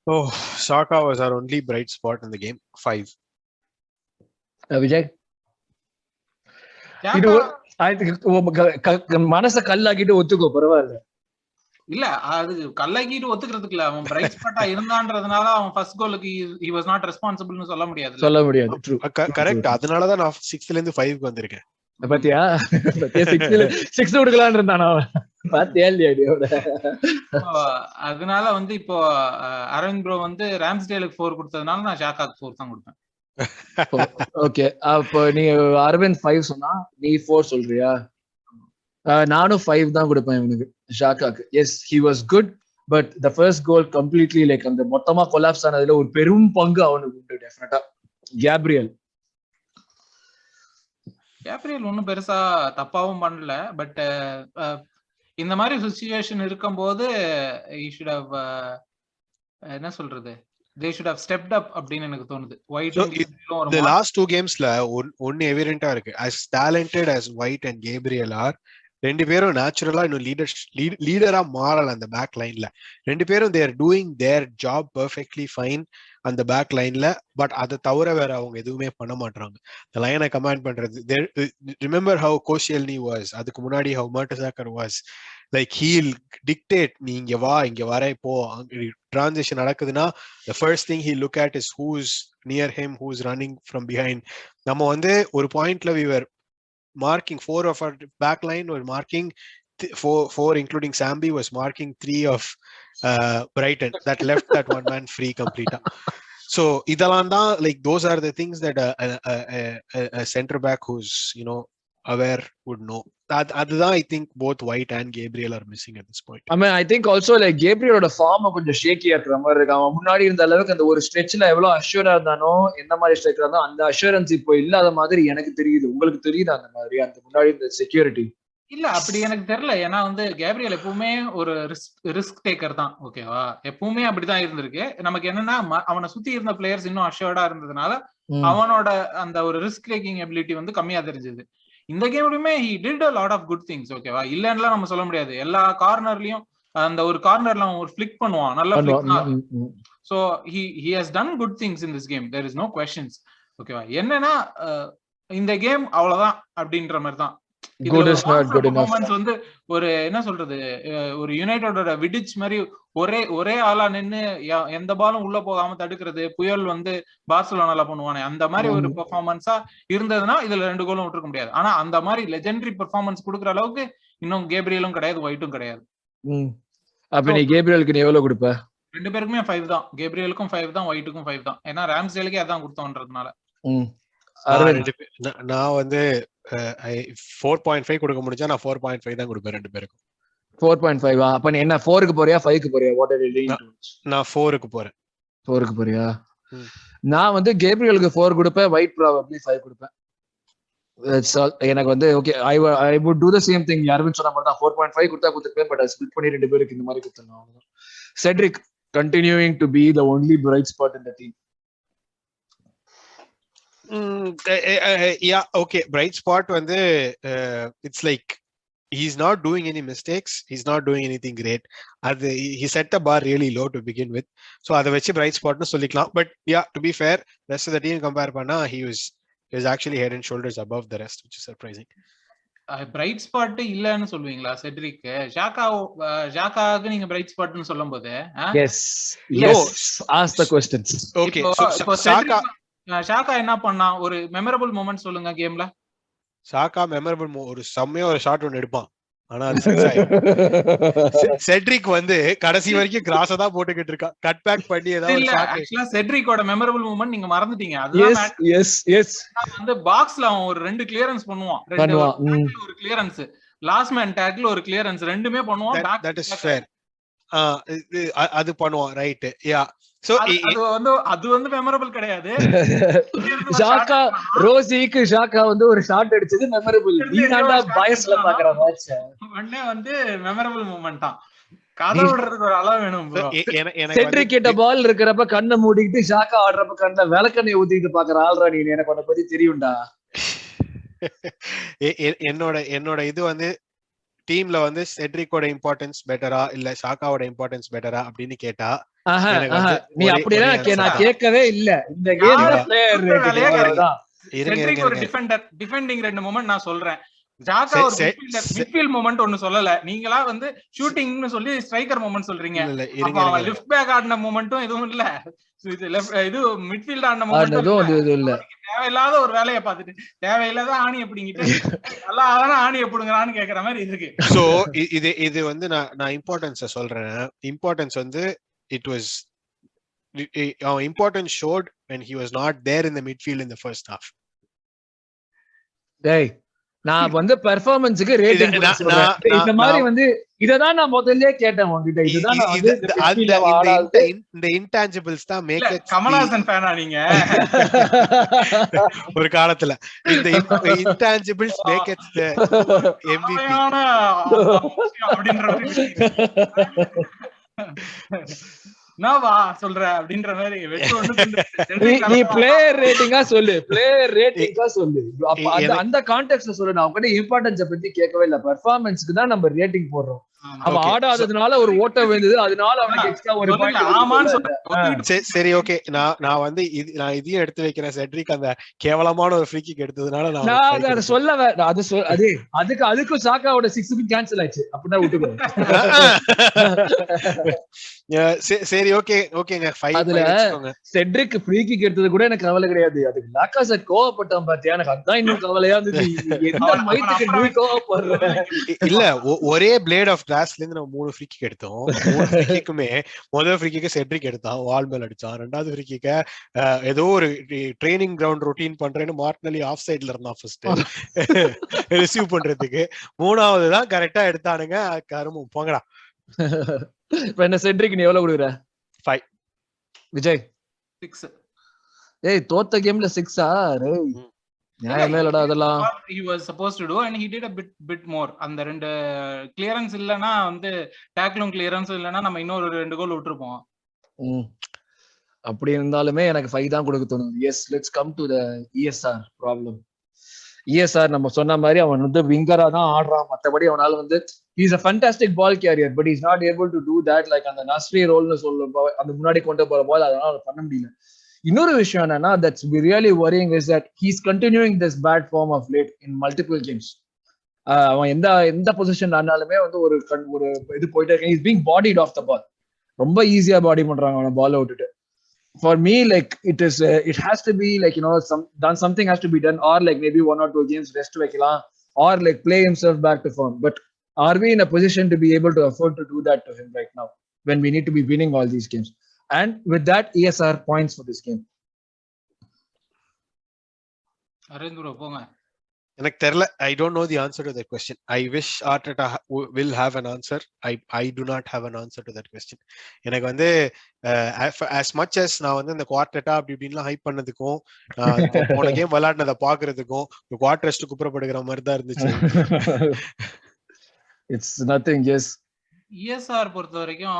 Oh, Shaka was our only bright spot in the game. 5. Vijay. இது மனச கல்லாக்கிட்டு ஒத்துக்கோ, பரவாயில்ல. இல்ல அது கல்லாக்கிட்டு ஒத்துக்கிறதுக்கு இல்ல, அவன் பிரைட் ஸ்பாட்டா இருந்தான்றதுனால அவன் ஃபர்ஸ்ட் கோலுக்கு he was not responsible னு சொல்ல முடியாது. True, correct. அதனால தான் நான் 6ல இருந்து 5க்கு வந்திருக்கேன். பாத்தியா 6 கொடுக்கலாம்னு இருந்தானா, பாத்தியா இல்லையாடியோட. அதனால வந்து இப்போ அரவிந்த் ப்ரோ வந்து ராம்ஸ்டேலுக்கு 4 கொடுத்ததுனால நான் ஷாக்காக்கு 4 தான் கொடுப்பேன். ஓகே, அப்போ நீ அரவிந்த் 5 சொன்னா நீ 4 சொல்றியா? நானும் 5 தான் கொடுப்பேன் இவனுக்கு, ஷாக்காக்கு. Yes, he was good, but the first goal completely like அந்த மொத்தமா கொலாப்ஸ் ஆனதுல ஒரு பெரும் பங்கு அவனுக்கு உண்டு. டெஃபினட்டா கேப்ரியல் ஒன்னும் பெருசா தப்பாவும் பண்ணல. பட் இந்த மாதிரி சிச்சுவேஷன் இருக்கும்போது he should have என்ன சொல்றது, they should have stepped up அப்படின்னு எனக்கு தோணுது. White the last 2 gamesல ஒன்னு எவிடென்ட்டா இருக்கு. as talented as White and Gabriel are, ரெண்டு பேரும் நேச்சுரலா இன்னும் லீடரா மாறல அந்த பேக் லைன்ல. ரெண்டு பேரும் they are doing their job perfectly fine அந்த பேக் லைன்ல. பட் அதை தவிர வேற அவங்க எதுவுமே பண்ண மாட்டாங்க. இந்த லைனை கமாண்ட் பண்றது. ரிமெம்பர் how Koscielny was, அதுக்கு முன்னாடி how Mertesacker was. like he'll dictate, நீ இங்க வா, இங்க வர, இப்போ டிரான்சிஷன் நடக்குதுன்னா the first thing he look at is who's near him, who's running from behind. நம்ம வந்து ஒரு பாயிண்ட்ல we were marking 4 of our back line, were marking 4 including Sambi was marking 3 of Brighton that left that one man free completely. So idalan da, like those are the things that a center back who's aware would know. That I think both White and Gabriel are missing at this point. I mean, I think also like Gabriel oda form கொஞ்சம் shaky ஆக்குற மாதிரி இருக்கு. அவன் முன்னாடி இருந்த அளவுக்கு அந்த ஒரு ஸ்ட்ரெச்ல எவ்வளவு அஷ்யூரா இருந்தானோ, எந்த மாதிரி ஸ்ட்ரைக்கரா இருந்தானோ, அந்த அஷ்யூரன்ஸ் இப்போ இல்லாத மாதிரி எனக்கு தெரியுது. உங்களுக்கு தெரியுது அந்த மாதிரி அந்த முன்னாடி இந்த செக்யூரிட்டி? இல்ல, அப்படி எனக்கு தெரியல. ஏன்னா வந்து கேப்ரியல் எப்பவுமே ஒரு ரிஸ்க் டேக்கர் தான். ஓகேவா, எப்பவுமே அப்படிதான் இருந்திருக்கு. நமக்கு என்னன்னா அவனை சுத்தி இருந்த பிளேயர்ஸ் இன்னும் அஷ்யூர்டா இருந்ததுனால அவனோட அந்த ஒரு ரிஸ்க் டேக்கிங் எபிலிட்டி வந்து கம்மியா தெரிஞ்சது. இந்த கேம்லயுமே he did a lot of good things. ஓகேவா, இல்லன்னா நம்ம சொல்ல முடியாது. எல்லா கார்னர்லயும் அந்த ஒரு கார்னர்ல அவன் ஒரு ஃபிளிக் பண்ணுவான், நல்ல ஃபிளிக் தான். So he has done good things in this game, there is no questions. ஓகேவா, என்னன்னா இந்த கேம் அவ்வளவுதான் அப்படின்ற மாதிரி தான். வந்து ஒரு என்ன சொல்றது, ஒரு யுனைடெடோட விடிச் மாதிரி ஒரே ஆளா நின்னு எந்த பாலும் உள்ள போகாம தடுக்கிறது. புயல் வந்து பார்சலோனால பண்ணுவானே அந்த மாதிரி ஒரு பெர்ஃபார்மன்ஸா இருந்ததுன்னா இதுல 2 கோலும் விட்டுருக்க முடியாது. ஆனா அந்த மாதிரி லெஜெண்டரி பெர்ஃபார்மன்ஸ் கொடுக்குற அளவுக்கு இன்னும் கேப்ரியலும் கிடையாது, ஒயிட்டும் கிடையாது. அப்ப நீ கேப்ரியலுக்கு நீ எவ்வளவு கொடுப்ப? 2 பேருக்குமே 5 தான். கேப்ரியலுக்கும் 5 தான், ஒயிட்டுக்கும் 5 தான். ஏன்னா ராம்ஸ்டேலுக்கே அதான் கொடுத்தோன்றதுனால. நான் வந்து 4.5 கொடுக்க முடிஞ்சா நான் 4.5 தான் கொடுப்பேன் ரெண்டு பேருக்கும். 4.5 அப்ப நீ என்ன 4க்கு போறியா 5க்கு போறியா? What are you leaning towards? நான் 4க்கு போறேன். 4க்கு போறியா? நான் வந்து கேப்ரியலுக்கு 4 கொடுப்பேன், ஒயிட் ப்ராபபிலி 5 கொடுப்பேன். That's all. எனக்கு வந்து okay, I would do the same thing. யாரும் சொன்ன மாதிரி தான் 4.5 கொடுத்தா கொடுத்துப்பேன். பட் ஸ்ப்ளிட் பண்ணி ரெண்டு பேருக்கு இந்த மாதிரி கொடுத்தேன். அவ்வளவுதான். Cedric continuing to be the only bright spot in the team. Yeah, okay, bright spot வந்து it's like he's not doing any mistakes, he's not doing anything great. He set the bar really low to begin with, so அதை வச்சு bright spot னு சொல்லிக்கலாம். But yeah, to be fair, rest of the team compare பண்ணா he was actually head and shoulders above the rest, which is surprising. Bright spot இல்லன்னு சொல்வீங்களா Cedric? ஜாக்காவுக்கு நீங்க bright ஸ்பாட்னு சொல்லும்போது yes ask the questions. Okay, so ஷாக்கா என்ன பண்ணா? ஒரு memorable moment சொல்லுங்க கேம்ல. ஷாக்கா மெமரபிள் ஒரு செம்மையா ஒரு ஷாட் ஒன்னு எடுப்பான், ஆனா அது செக்ஸ் ஆயிடும். செட்ரிக் வந்து கடைசி வரைக்கும் கிராஸா தான் போட்டுக்கிட்டு இருக்கான், கட் பேக் பண்ணி ஏதாவது இல்ல. ஆக்சுவலா செட்ரிக்கோட மெமரபிள் மொமெண்ட் நீங்க மறந்துட்டீங்க. அதுதான் வந்து பாக்ஸ்ல அவன் ஒரு 2 கிளியரன்ஸ் பண்ணுவான், ஒரு கிளியரன்ஸ். லாஸ்ட் மேன் டேக்ல ஒரு கிளியரன்ஸ் ரெண்டுமே பண்ணுவான். That is fair. அது பண்ணுவான், ரைட். யா. சோ அது வந்து மெமரபிள் கிடையாது. ஷாக்கா ரோசிக்கு ஷாக்கா வந்து ஒரு ஷாட் அடிச்சது மெமரபிள். நீ தான்டா பயஸ்ல பாக்குற மேட்ச் உடனே வந்து மெமரபிள் மூமெண்டா. கதை விடுறதுக்கு ஒரு அளவு வேணும் ப்ரோ. செட்ரிக் கிட்ட பால் இருக்கிறப்ப கண்ணை மூடிக்கிட்டு ஷாக்கா ஆடுறப்ப கண்ண விளக்கண்ணை ஊத்திட்டு பாக்குற ஆள்ரா நீ. எனக்கு உன்னை பத்தி தெரியும்டா. என்னோட இது வந்து டீம்ல வந்து செட்ரிக்கோட இம்பார்ட்டன்ஸ் பெட்டரா இல்ல ஷாக்காவோட இம்பார்ட்டன்ஸ் பெட்டரா அப்படின்னு கேட்டா நீ அப்படியே நான் கேட்கவே இல்ல. இந்த கேம்ல பிளேயர் செட்ரிக் ஒரு டிஃபெண்டிங் ரெண்டு மொமெண்ட் நான் சொல்றேன். ஜாக்கா ஒரு மிட்ஃபீல்ட் மொமெண்ட் ஒன்னு சொல்லல. நீங்களா வந்து ஷூட்டிங்னு சொல்லி ஸ்ட்ரைக்கர் மொமெண்ட் சொல்றீங்க. அப்ப அவன் லெஃப்ட் பேக் ஆடின மொமெண்ட்டும் எதுவும் இல்ல. இது மிட்ஃபீல்ட் ஆடின மொமெண்ட் இல்ல. தேவையில்லாத ஒரு வேலையை பார்த்துட்டு தேவையில்லாத ஆணி எப்படிங்கிட்டு நல்லா ஆணி எப்படிங்கிறான்னு கேக்குற மாதிரி இருக்கு. சோ இது வந்து நான் இம்பார்ட்டன்ஸ சொல்றேன். இம்பார்ட்டன்ஸ் வந்து it was importance showed when he was not there in the midfield in the first half. டேய் நான் வந்து பெர்ஃபார்மன்ஸ்க்கு ரேட்டிங் சொல்றேன். இந்த மாதிரி வந்து இததான் நான் முதல்லயே கேட்டேன் உங்ககிட்ட. இதுதான் நான் வந்து இந்த இன்டான்ஜிபிள்ஸ் தான் மேக் இட். கமலஹாசன் ஃபேனா நீங்க? ஒரு காலத்துல இந்த intangibles make it the MVP அப்படின்ற நாவா சொல்ற அப்படின்ற மாதிரி நீ பிளேயர் ரேட்டிங்கா சொல்லு. பிளேயர் ரேட்டிங்கா சொல்லு. அந்த கான்டெக்ஸ்ட்ல சொல்லு. நான் உங்ககிட்ட இம்பார்ட்டன்ஸ பத்தி கேட்கவே இல்ல. பெர்ஃபார்மன்ஸ்க்கு தான் நம்ம ரேட்டிங் போடுறோம். அவன் ஆடாததுனால ஒரு ஓட்ட விழுந்தது, அதனால அவனுக்கு எக்ஸ்ட்ரா ஒரு பாயிண்ட். சரி ஓகே. நான் வந்து நான் இதையும் எடுத்து வைக்கிறேன். செட்ரிக் அந்த கேவலமான ஒரு ஃப்ரீ கிக் எடுத்ததுனால நான் அதை சொல்ல அதுக்கும் சாக்காவோட 6 கேன்சல் ஆயிடுச்சு. அப்படிதான் விட்டுக்கோ. சரி ஓகே ஓகேங்க. அதுல செட்ரிக் ஃப்ரீ கிக் எடுத்தது கூட எனக்கு கவலை கிடையாது. அதுக்கு லாக்காசெட் கோவப்பட்டான் பாத்தியா, எனக்கு அதான் இன்னும் கவலையா இருந்தது. இல்ல ஒரே பிளேட் ஆஃப் கிளாஸ்ல இருந்து நம்ம 3 ஃப்ரீ கிக் எடுத்தோம். 3 ஃப்ரீ கிக்குமே முதல் ஃப்ரீ கிக்க செட்ரிக் எடுத்தான், வால் மேல் அடிச்சான். ரெண்டாவது ஃப்ரீ கிக்க ஏதோ ஒரு ட்ரைனிங் கிரவுண்ட் ரொட்டீன் பண்றேன்னு மார்டினலி ஆஃப் சைட்ல இருந்தான் ஃபர்ஸ்ட் ரிசீவ் பண்றதுக்கு. மூணாவது தான் கரெக்டா எடுத்தானுங்க. கருமம் போங்கடா. இப்ப என்ன செட்ரிக் நீ எவ்வளவு கொடுக்குற? 5. விஜய் 6. ஏய் தோத்த கேம்ல 6ஆ? நியாயமே இல்லடா அதெல்லாம். he was supposed to do and he did a bit more. அந்த ரெண்டு கிளியரன்ஸ் இல்லனா வந்து டாக்லும் கிளியரன்ஸ் இல்லனா நம்ம இன்னொரு 2 கோல் விட்டுருப்போம். அப்படி இருந்தாலுமே எனக்கு 5 தான் கொடுக்க தோணுது. Yes, let's come to the ESR problem. ESR நம்ம சொன்ன மாதிரி அவன் வந்து விங்கரா தான் ஆடுறான். மத்தபடி அவனால வந்து he's a fantastic ball carrier but he's not able to do that like அந்த நஸ்ரி ரோல்னு சொல்ல அந்த முன்னாடி கொண்டு போற பால் அதனால பண்ண முடியல. இன்னொரு விஷயம் என்னன்னா that's really worrying is that he's continuing this bad form of late in multiple games. அவன் எந்த பொசிஷன் ஆனாலுமே வந்து ஒரு இது போயிட்டே இருக்கு. he's being bodied off the ball. ரொம்ப ஈஸியா பாடி பண்றாங்க அவன பால் விட்டுட்டு. For me like it has to be like something has to be done, or like maybe 1 or 2 games rest வைக்கலாம், or like play himself back to form. But are we in a position to be able to afford to do that to him right now when we need to be winning all these games? And with that, ESR points for this game. அரேந்திர போங்க. எனக்கு தெரியல. I don't know the answer to that question. I wish Arteta will have an answer. I do not have an answer to that question. எனக்கு வந்து as much as நான் வந்து இந்த குவார்டர்டா அப்படி இப்படின்லாம் ஹைப் பண்ணதுக்கும் போன கேம் விளையாடினதை பாக்குறதுக்கும் குவார்டர் ரெஸ்ட் குப்புறப்படுகிற மாதிரி தான் இருந்துச்சு. It's nothing. Yes. ESR பொறுத்த வரைக்கும்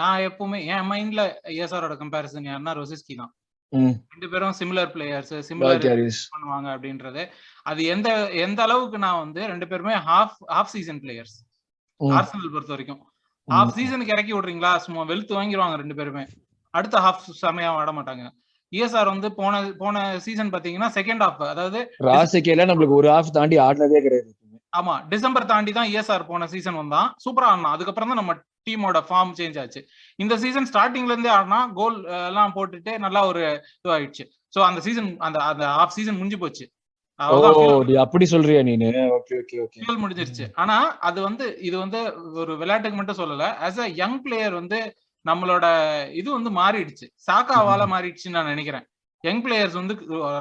நான் எப்பவுமே என் மைண்ட்ல ESR-ஓட கம்பேரிசன் யாருன்னா ரோசிஸ்கி தான். 2 பேரும் சிமிலர் பிளேயர்ஸ், சிமிலர் பண்ணுவாங்க அப்படின்றது. அது எந்த அளவுக்கு நான் வந்து 2 பேருமே ஹாஃப் சீசன் பிளேயர்ஸ். ஆர்சனல் பொறுத்த வரைக்கும் ஹாஃப் சீசனுக்கு இறக்கி விடுறீங்களா சும்மா வெளுத்து வாங்கிடுவாங்க 2 பேருமே. அடுத்த ஹாஃப் செமையா ஆட மாட்டாங்க. ESR வந்து போன சீசன் பாத்தீங்கன்னா செகண்ட் ஹாஃப், அதாவது ராசிக்கேல நம்மளுக்கு ஒரு ஹாஃப் தாண்டி ஆடுனதே கிடையாது. ஆமா, டிசம்பர் தாண்டி தான் ESR போன சீசன் வந்தான், சூப்பரா ஆடினான். அதுக்கப்புறம் தான் நம்ம டீமோட ஃபார்ம் சேஞ்ச் ஆச்சு. இந்த சீசன் ஸ்டார்டிங்ல இருந்தே ஆடினா கோல் எல்லாம் போட்டுட்டு நல்லா ஒரு இதுவாயிடுச்சு. சோ அந்த சீசன் அந்த ஹாஃப் சீசன் முடிஞ்சு போச்சு. அப்படி சொல்றியா நீனு? ஓகே ஓகே ஓகே, ஃபியூல் முடிஞ்சிருச்சு. ஆனா அது வந்து இது வந்து ஒரு விளையாட்டுக்கு மட்டும் சொல்லல, ஆஸ் அ யங் பிளேயர் வந்து நம்மளோட இது வந்து மாறிடுச்சு. சாக்காவால மாறிடுச்சுன்னு நான் நினைக்கிறேன். யங் பிளேயர்ஸ் வந்து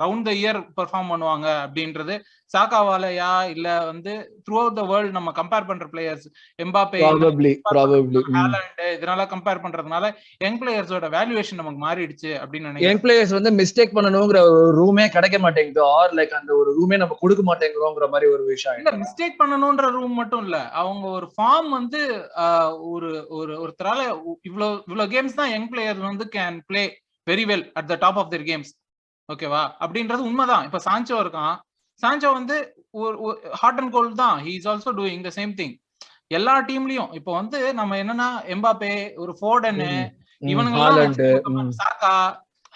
ரவுண்ட் த இயர் பெர்ஃபார்ம் பண்ணுவாங்க அப்படின்றது சாக்காவாலயா இல்ல வந்து த்ரூ அவுட் த வேர்ல்ட் நம்ம கம்பேர் பண்ற பிளேயர்ஸ் எம்பாப்பே ஹாலண்ட் இதனால கம்பேர் பண்றதுனால யங் பிளேயர்ஸோட வேல்யூவேஷன் நமக்கு மாறிடுச்சு அப்படின்னு நினைக்கிறேன். யங் பிளேயர்ஸ் வந்து மிஸ்டேக் பண்ணணுங்கிற ஒரு ரூமே கிடைக்க மாட்டேங்குது, ஆர் லைக் அந்த ஒரு ரூமே நம்ம கொடுக்க மாட்டேங்கிறோங்கிற மாதிரி ஒரு விஷயம். இல்ல மிஸ்டேக் பண்ணணும்ன்ற ரூம் மட்டும் இல்ல, அவங்க ஒரு ஃபார்ம் வந்து ஒரு ஒருத்தரால இவ்வளவு கேம்ஸ் தான் யங் பிளேயர்ஸ் வந்து can play very well at the top of their games. ஓகேவா? அப்படின்றது உண்மைதான். இப்ப சான்சோ இருக்கான், சான்சோ வந்து ஒரு ஹாட் அண்ட் கோல்ட் தான். He is also doing the same thing எல்லா டீம்லயும். இப்போ வந்து நம்ம என்னன்னா எம்பாப்பே, ஒரு ஃபோர்டன், இவங்கெல்லாம் சாக்கா,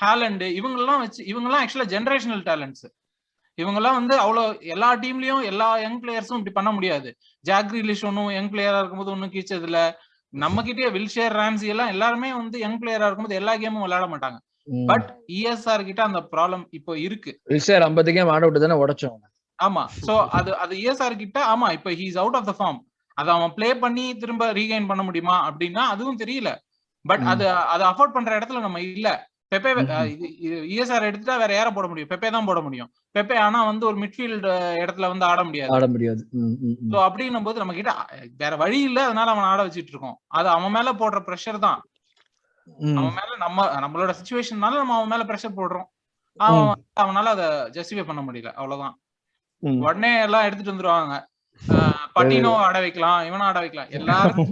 ஹாலண்ட், இவங்கெல்லாம் வச்சு இவங்கெல்லாம் ஆக்சுவலா ஜெனரேஷனல் டேலண்ட்ஸ். இவங்கெல்லாம் வந்து அவ்வளவு எல்லா டீம்லயும் எல்லா யங் பிளேயர்ஸும் இப்படி பண்ண முடியாது. ஜாக் கிரீலிஷ் ஒன்னும் யங் பிளேயரா இருக்கும்போது ஒன்னும் கீச்சது இல்ல. நம்ம கிட்டே வில்ஷேர், ராம்சி எல்லாம் எல்லாருமே வந்து யங் பிளேயரா இருக்கும்போது எல்லா கேமும் விளையாட மாட்டாங்க. பட் ESR கிட்ட அந்த ப்ராப்ளம் இப்போ இருக்கு. வில்ஷேர் 50 கேம் ஆட விட்டு தானே உடைச்சோம். ஆமா, சோ அது ESR கிட்ட. ஆமா, இப்போ he is out of the form. அதை அவன் பிளே பண்ணி திரும்ப ரீகைன் பண்ண முடியுமா அப்படின்னா அதுவும் தெரியல. பட் அதை அஃபோர்ட் பண்ற இடத்துல நம்ம இல்ல. பெப்பே ESR எடுத்துட்டா வேற யாரை போட முடியும்? பெப்பே தான் போட முடியும். பெப்பே ஆனா வந்து ஒரு மிட்ஃபீல்ட் இடத்துல வந்து ஆட முடியாது. சோ அப்படின்னும் போது நம்ம கிட்ட வேற வழி இல்ல, அதனால அவன் ஆட வச்சிட்டு இருக்கோம். அது அவன் மேல போடுற பிரஷர் தான். அவன் மேல நம்மளோட சிச்சுவேஷன்னால நம்ம அவன் மேல பிரஷர் போடுறோம். அவனால அதை ஜஸ்டிஃபை பண்ண முடியல, அவ்வளவுதான். உடனே எல்லாம் எடுத்துட்டு வந்துருவாங்க. பட்டினோ ஆட வைக்கலாம், இவனும் ஆட வைக்கலாம், எல்லாரும்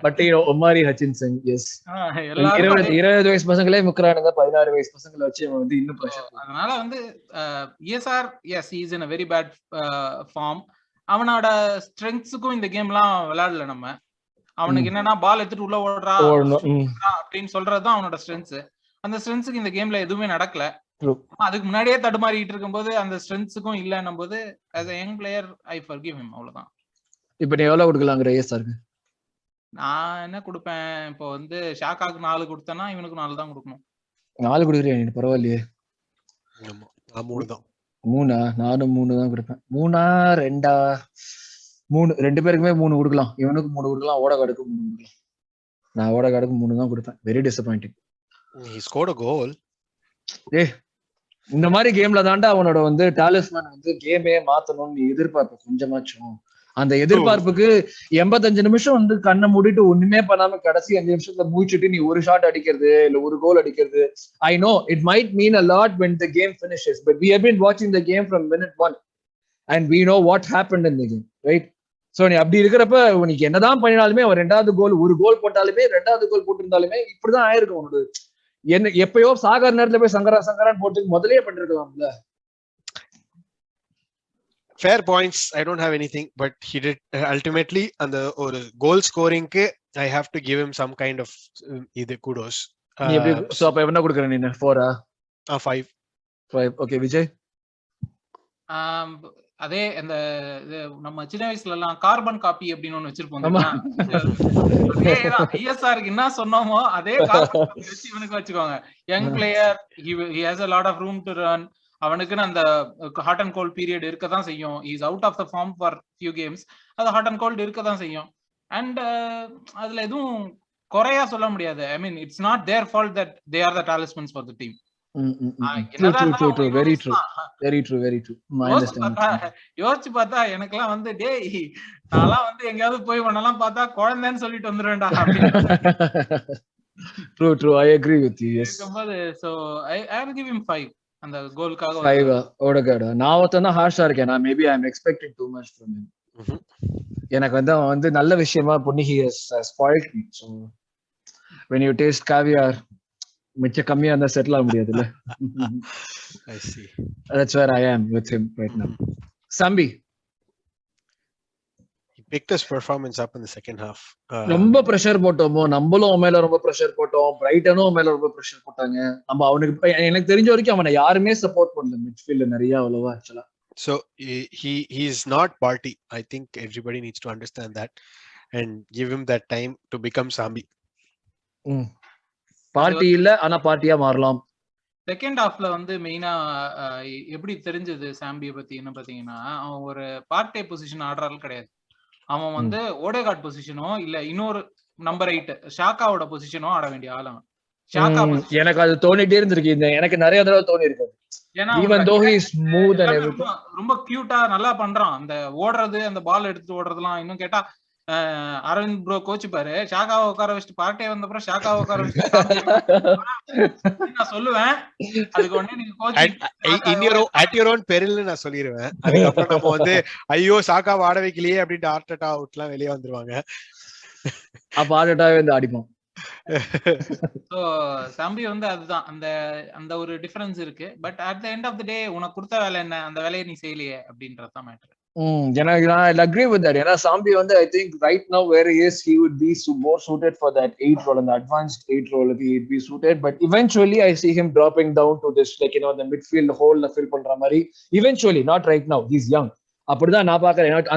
பட்டினோ, ஒமாரி ஹச்சின்சன், எஸ், எல்லாரும் 20 வயசு பசங்களே முக்கறானுங்க, 16 வயசு பசங்களை வச்சு வந்து இன்னும் பிரஷர். அதனால வந்து ESR as he is in a very bad form. அவனோட ஸ்ட்ரெங்த்ஸுக்கும் இந்த கேம்லாம் விளையாடல நம்ம. அவனுக்கு என்னன்னா பால் எடுத்துட்டு உள்ள ஓடுறா அப்படின்னு சொல்றதுதான் அவனோட ஸ்ட்ரென்த்ஸ். அந்த ஸ்ட்ரென்த்ஸுக்கு இந்த கேம்ல எதுவுமே நடக்கல. அதுக்கு முன்னாடியே தடுமாறிட்டு இருக்கும்போது அந்த ஸ்ட்ரென்த்ஸுக்கும் இல்லன்னும் போது as a young player I forgive him, அவ்வளவுதான். இப்போ நீ எவ்வளவு கொடுக்கலாங்கற ESRக்கு? நான் என்ன கொடுப்பேன், இப்போ வந்து ஷாக்காக்கு 4 கொடுத்தேன்னா இவனுக்கு 4 தான் கொடுக்கணும். 4 கொடுக்குறியா நீ? பரவாயில்லையே. ஆமா, நான் 3 தான். 3ஆ? நானும் 3 தான் கொடுப்பேன். 3ஆ 2ஆ? 3. 2 பேருக்குமே 3 கொடுக்கலாம். இவனுக்கு 3 கொடுக்கலாம், ஓடகாடுக்கு 3 கொடுக்கலாம். நான் ஓடகாடுக்கு 3 தான் கொடுப்பேன். Very disappointing. He scored a goal. இந்த மாதிரி கேம்ல தாண்டா அவனோட வந்து டாலிஸ்மேன் வந்து கேமே மாத்தணும்னு நீ எதிர்பார்ப்பு கொஞ்சமாச்சும். அந்த எதிர்பார்ப்புக்கு 85 நிமிஷம் வந்து கண்ணை மூடிட்டு ஒண்ணுமே பண்ணாம கடைசி 5 நிமிஷத்துல மூச்சுட்டு நீ ஒரு ஷாட் அடிக்கிறது இல்ல ஒரு கோல் அடிக்கிறது. I know it might mean a lot when the game finishes, but we have been watching the game from minute 1 and we know what happened in the game, right? So நீ அப்படி இருக்கிறப்ப உனக்கு என்னதான் பண்ணினாலுமே அவன் 2வது கோல், ஒரு கோல் போட்டாலுமே 2வது கோல் போட்டிருந்தாலுமே இப்படிதான் ஆயிருக்கும் அவனோட. என்ன எப்பயோ சாகர் நேரத்துல போய் சங்கரான் போட்டு முதலே பண்ணிருக்கலாம்ல. Fair points. I don't have anything, but he did ultimately and the or goal scoring ke I have to give him some kind of either kudos. So appo enna kudukra நீ? 4 ஆ? 5. Okay, விஜய். அதே அந்த நம்ம சின்ன வயசுல எல்லாம் carbon copy அப்படின்னு ஒண்ணு வச்சிருப்போம். ESRக்கு என்ன சொன்னோமோ அதே கார்பன் காப்பி வச்சு இவனுக்கு வச்சுக்கோங்க. Young player, he has a lot of room to run. அவனுக்குன்னு அந்த ஹாட் அண்ட் கோல்ட் பீரியட் இருக்கதான் செய்யும். he is out of the form for few games. அது ஹாட் அண்ட் கோல்ட் இருக்கதான் செய்யும். அண்ட் அதுல எதுவும் குறையா சொல்ல முடியாது. I mean it's not their fault that they are the talismans for the team. True. Very true. யோசிச்சு பார்த்தா எனக்கெல்லாம் வந்து டேய் நான்லாம் வந்து எங்கயாவது போய் பண்ணலாம் பார்த்தா குழந்தைன்னு சொல்லிட்டு வந்துருவேன்டா. True. I agree with you. Yes. So I will give him 5. அந்த கோலுக்காக 5. ஓடகாட். நான் ஒருத்தனா ஹார்ஷா இருக்கேன். Maybe I am expecting too much from him. எனக்கு வந்து நல்ல விஷயமா Ponni he has spoiled me. So when you taste caviar மிச்ச கம்மியா இருந்தா செட்டில் ஆக முடியாதுல்ல. I see. That's where I am with him right now. Sambi, he picked his performance up in the second half. ரொம்ப பிரஷர் போட்டோமோ, நம்மளும் மேல ரொம்ப pressure போட்டோம், பிரைட்டனும் மேல ரொம்ப பிரஷர் போட்டாங்க. நம்ம அவனுக்கு எனக்கு தெரிஞ்ச வரைக்கும் அவனை யாருமே சப்போர்ட் பண்ணல மிட்ஃபீல்ட்ல நிறைய அவ்வளவா ஆக்சுவலா. So he is not party. I think everybody needs to understand that and give him that time to become Sambi. Party இல்ல, ஆனா பார்ட்டியா மாறலாம். செகண்ட் ஹாஃப்ல வந்து மெயினா எப்படி தெரிஞ்சது சாம்பியை பத்தி என்ன பாத்தீங்கன்னா, அவன் ஒரு பார்ட் டே பொசிஷன் ஆடுறாலும் கிடையாது. அவன் வந்து ஓடேகார்ட் பொசிஷனோ இல்ல இன்னொரு நம்பர் 8 ஷாக்காவோட பொசிஷனோ ஆட வேண்டிய ஆள் அவன். எனக்கு அது தோணிட்டே இருந்திருக்கு. எனக்கு நிறைய தடவை தோணி இருக்கு. Even though he is smooth and everything. ரொம்ப கியூட்டா நல்லா பண்றான். அந்த ஓடுறது, அந்த பால் எடுத்து ஓடுறதுலாம் இன்னும் கேட்டா அரவிந்த் ப்ரோ கோச்சுப்பாரு. ஷாக்காவை உட்கார வச்சுட்டு பார்ட்டே வந்த அப்புறம் ஷாக்காவை உட்கார வச்சுட்டு நான் சொல்லுவேன். அதுக்கு உடனே நீங்க கோச் பெருன்னு நான் சொல்லிடுவேன். அதுக்கப்புறம் நம்ம வந்து ஐயோ ஷாக்கா ஆட வைக்கலையே அப்படின்ட்டு ஹார்ட் அட்டாக் அவுட்லாம் வெளியே வந்துருவாங்க. அப்ப ஹார்ட் அட்டாக் வந்து அடிப்போம். சோ தம்பி வந்து அதுதான் அந்த அந்த ஒரு டிஃபரன்ஸ் இருக்கு. But at the end of the day உனக்கு கொடுத்த வேலை என்ன, அந்த வேலையை நீ செய்யலையே அப்படின்றது தான் மேட்டர். எனக்கு நான் agree with that. ஏன்னா சாம்பி வந்து I think right now where he is, he would be more suited for that 8 role and the advanced 8 role. He would be suited, but eventually I see him dropping down to this like the midfield hole la fill பண்ற மாதிரி. Eventually, not right now. He's young. அப்படிதான் நான் பாக்குறேன்.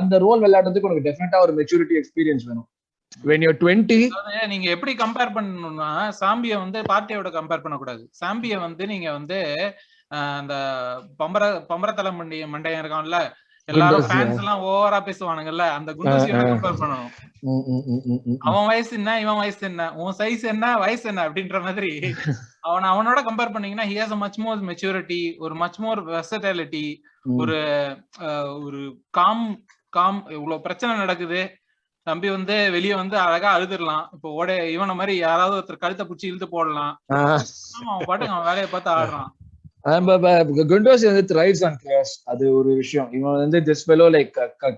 அந்த role விளையாடுறதுக்கு உனக்கு டெஃபினட்டா ஒரு மெச்சூரிட்டி எக்ஸ்பீரியன்ஸ் வேணும். When you're 20, நீங்க எப்படி கம்பேர் பண்ணணும்னா சாம்பியை வந்து பார்ட்டியோட கம்பேர் பண்ணக்கூடாது. சாம்பியை வந்து நீங்க வந்து அந்த பம்பரத்தலை மண்டையன் இருக்கான்ல, எல்லாரும் ஃபேன்ஸ் எல்லாம் ஓவரா பேசுவானுங்கல்ல, அந்த குண்டூசியோட கம்பேர் பண்ணணும். அவன் வயசு என்ன, இவன் வயசு என்ன, உன் சைஸ் என்ன, வயசு என்ன அப்படின்ற மாதிரி அவனோட கம்பேர் பண்ணீங்கன்னா he has a much more maturity, ஒரு much more versatility, ஒரு காம் இவ்வளவு பிரச்சனை நடக்குது, தம்பி வந்து வெளியே வந்து அழகா அழுதுடலாம். இப்போ இவனை மாதிரி யாராவது ஒருத்தர் கழுத்தை பிடிச்சி இழுத்து போடலாம். அவன் பாட்டுக்கு அவன் வேலையை பார்த்து ஆடுறான். குண்டோசி வந்து thrives on chaos. அது ஒரு விஷயம். இவன் வந்து this fellow like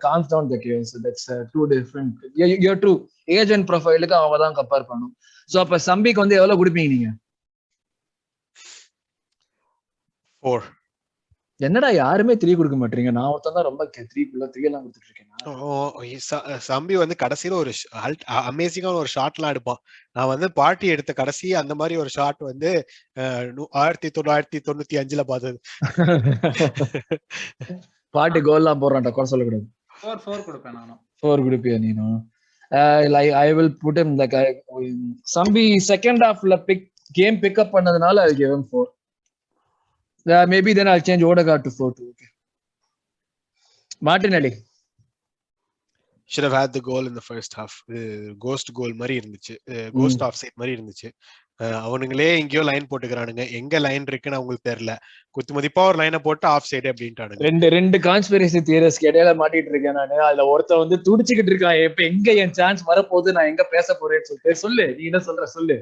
calms down the chaos. That's two different. You're true. Age and profile-க்கு அவன் தான் கம்பேர் பண்ணும். சோ அப்ப சம்பிக்கு வந்து எவ்வளவு கொடுப்பீங்க நீங்க? 4. என்னடா யாருமே 3 கொடுக்க மாட்டீங்க? நான் ஒருத்தன் தான் ரொம்ப 3 எல்லாம் கொடுத்துட்டு இருக்கேன். சம்பி வந்து கடைசியில ஒரு அமேசிங்கான ஒரு ஷாட்லாம் எடுப்பான். நான் வந்து பார்ட்டி எடுத்த கடைசி அந்த மாதிரி ஒரு ஷாட் வந்து 1995ல பார்த்தது. பார்ட்டி கோல்லாம் போறான்டா, குறை சொல்லக்கூடாது. 4 கொடுப்பேன் நானும். 4 கொடுப்பியா நீனும்? I will put him like Sambi second halfல pick up பண்ணதுனால I'll give him 4. Maybe then I'll change Odegaard to 4 too. Okay. Martinelli should have had the goal in the first half. Ghost goal மாதிரி இருந்துச்சு, ghost offside மாதிரி இருந்துச்சு. அவனுங்களே எங்கேயோ line போட்டுக்கிறானுங்க, எங்க line இருக்குன்னு அவங்களுக்கு தெரியல. குத்து மதிப்பா ஒரு லைனை போட்டு ஆஃப் சைடு அப்படின்ட்டானுங்க. ரெண்டு கான்ஸ்பிரசி தியரிஸ் இடையில மாட்டிட்டு இருக்கேன் நானு. அதுல ஒருத்த வந்து துடிச்சுக்கிட்டு இருக்கான், இப்ப எங்க என் சான்ஸ் வரப்போகுது, நான் எங்க பேச போறேன்னு சொல்லிட்டு. சொல்லு, நீ என்ன சொல்ற சொல்லு.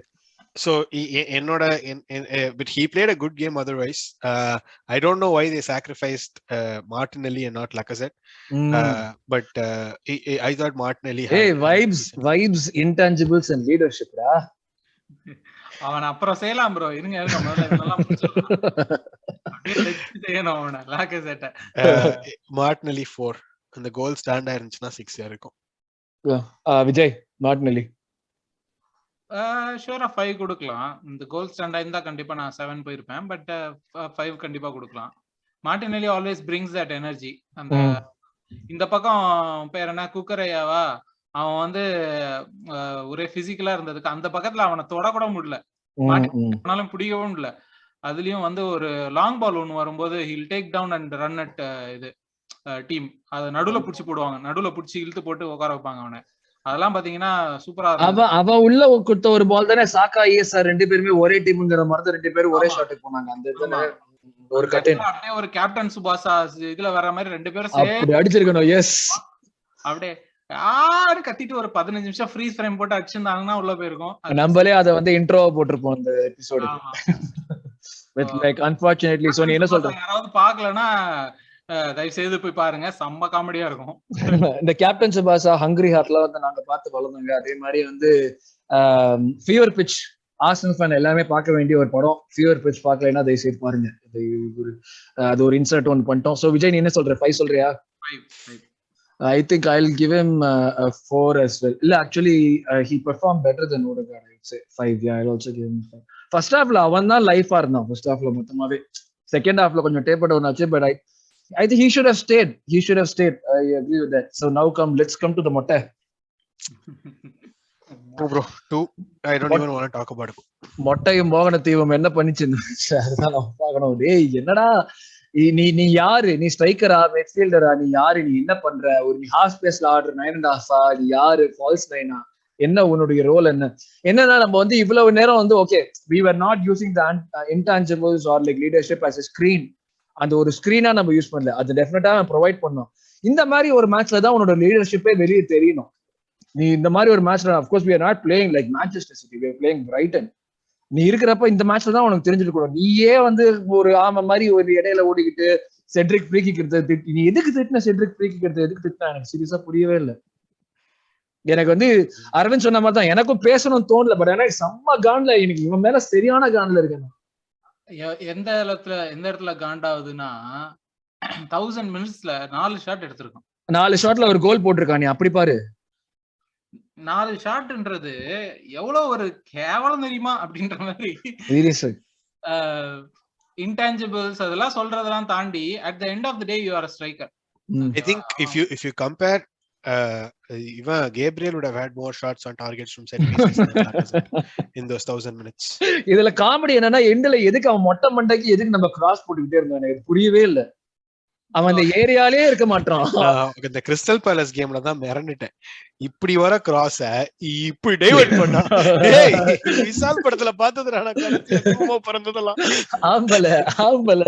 So but he played a good game otherwise. I don't know why they sacrificed Martinelli and not Lacazette. But I thought Martinelli had vibes, intangibles and leadership da. அவன் அப்புறம் செய்யலாம் ப்ரோ, இருங்க இதெல்லாம் செய்யணும் அவன. Lacazette Martinelli 4. அந்த கோல் stand ஆயிருந்துச்சுனா 6 இருக்கும். Vijay Martinelli ஷூரா 5 கொடுக்கலாம். இந்த கோல் ஸ்டாண்டா இருந்தா கண்டிப்பா நான் 7 போயிருப்பேன். பட் 5 கண்டிப்பா கொடுக்கலாம். Martinelli always brings that energy. அந்த இந்த பக்கம் பேர் என்ன, குக்கரையாவா, அவன் வந்து ஒரே பிசிக்கலா இருந்ததுக்கு அந்த பக்கத்துல அவனை தொடக்கூட முடியல, மாட்டினாலும் பிடிக்கவும் முடியல. அதுலயும் வந்து ஒரு லாங் பால் ஒண்ணு வரும்போது he'll take down and run at இது டீம், அதை நடுவுல புடிச்சு போடுவாங்க, நடுவுல புடிச்சு இழுத்து போட்டு உட்கார வைப்பாங்க அவனை. அதெல்லாம் பாத்தீங்கன்னா சூப்பரா இருக்கும். அவன் உள்ள கொடுத்த ஒரு பால் தானே சாக்கா ஏசார் ரெண்டு பேருமே ஒரே டீம்ங்கற மாதிரி 2 பேரும் ஒரே ஷாட்டுக்கு போனாங்க. அந்த இதுல ஒரு கட்டிங் அப்படியே ஒரு கேப்டன் சுபாஷா இதுல வர மாதிரி 2 பேரும் அப்படி அடிச்சிருக்கணும். எஸ், அப்படியே யாரு கத்திட்டு ஒரு 15 நிமிஷம் ஃப்ரீஸ் ஃப்ரேம் போட்டு அடிச்சிருந்தாங்கன்னா உள்ள போயிருக்கும். நம்மளே அதை வந்து இன்ட்ரோவா போட்டிருப்போம் அந்த episode. But like unfortunately so நீ என்ன சொல்ற, யாராவது பார்க்கலனா தயவு செய்து போய் பாருங்க, செம்ம காமெடியா இருக்கும். இந்த கேப்டன் சுபாஷா ஹங்கரி ஹார்ட்ல வந்து நாங்க பார்த்து வளர்ந்தோங்க. அதே மாதிரி வந்து ஃபீவர் பிட்ச் ஆர்சனல் ஃபேன் எல்லாமே பார்க்க வேண்டிய ஒரு படம். ஃபீவர் பிட்ச் பார்க்கலைன்னா தயவு செய்து பாருங்க. அது ஒரு இன்சர்ட் ஒன்று பண்ணிட்டோம். ஸோ விஜய் நீ என்ன சொல்ற, 5 சொல்றியா? 5. I think I'll give him a 4 as well. Illa actually he performed better than Odegaard. I would say 5. Yeah, I'll also give him 5. First half la avan da life ah irundha. First half la mothamaave. Second half la konjam tape down aachu, but I think he should have stayed. I agree with that. So now let's come to the motta. Bro, 2. I don't even want to talk about it. மொட்டையும் மோகன தீவம் என்ன பண்ணிச்சுன்னு அதுதான் நான் பார்க்கணும். டேய் என்னடா நீ யாரு, நீ ஸ்ட்ரைக்கரா மிட்ஃபீல்டரா, நீ யாரு, நீ என்ன பண்ற, ஒரு நீ ஹாஃப் ஸ்பேஸ்ல ஆடுற 9.5, நீ யாரு, ஃபால்ஸ் 9ஆ, என்ன உன்னுடைய ரோல் என்னன்னா நம்ம வந்து இவ்வளவு நேரம் வந்து okay we were not using the intangibles or like leadership as a screen. அந்த ஒரு ஸ்கிரீனா நம்ம யூஸ் பண்ணல, அது டெஃபினட்டா ப்ரொவைட் பண்ணோம். இந்த மாதிரி ஒரு மேட்ச்ல தான் உன்னோட லீடர்ஷிப்பே வெளியே தெரியணும். நீ இந்த மாதிரி ஒரு மேட்ச்ல of course we are not playing like Manchester City, we are playing Brighton. நீ இருக்கிறப்ப இந்த மேட்ச்ல தான் உனக்கு தெரிஞ்சிருக்கணும். நீயே வந்து ஒரு ஆம மாதிரி ஒரு இடையில ஓடிக்கிட்டு செட்ரிக் ஃப்ரீ கிக் எடுத்து நீ எதுக்கு திட்டின? செட்ரிக் ஃப்ரீ கிக் எடுத்து எதுக்கு திட்டினா எனக்கு சீரியஸா புரியவே இல்லை. எனக்கு வந்து அரவிந்த் சொன்ன மாதிரி தான் எனக்கும் பேசணும்னு தோணல. பட் ஆனா செம்ம கான்ல எனக்கு இவன் மேல சரியான கான்ல இருக்கேன். எந்த இடத்துல காண்டாவுதுன்னா 1000 மினிட்ஸ்ல 4 ஷாட் எடுத்திருக்கோம். 4 ஷாட்ல ஒரு கோல் போட்டிருக்கான். நீ அப்படி பாரு, 4 ஷாட்ன்றது எவ்வளவு ஒரு கேவலம் தெரியுமா அப்படின்ற மாதிரி. இன்டான்ஜிபிள்ஸ் அதெல்லாம் சொல்றதெல்லாம் தாண்டி at the end of the day you are a striker. I think if you compare even Gabriel would have had more shots on targets from set pieces in those 1000 minutes. இதுல comedy என்னன்னா எண்ட்ல எதுக்கு அவன் மொட்டை மண்டைக்கு எதுக்கு நம்ம cross போட்டுக்கிட்டே இருந்தோம் எனக்கு புரியவே இல்ல. அவன் அந்த ஏரியாலே இருக்க மாட்டான். இந்த கிறிஸ்டல் பேலஸ் கேம்ல தான் மிரண்டுட்டேன். இப்படி வர கிராஸ இப்படி டைவர்ட் பண்ணா விசால் படத்துல பார்த்ததுனால பிறந்ததெல்லாம் ஆம்பல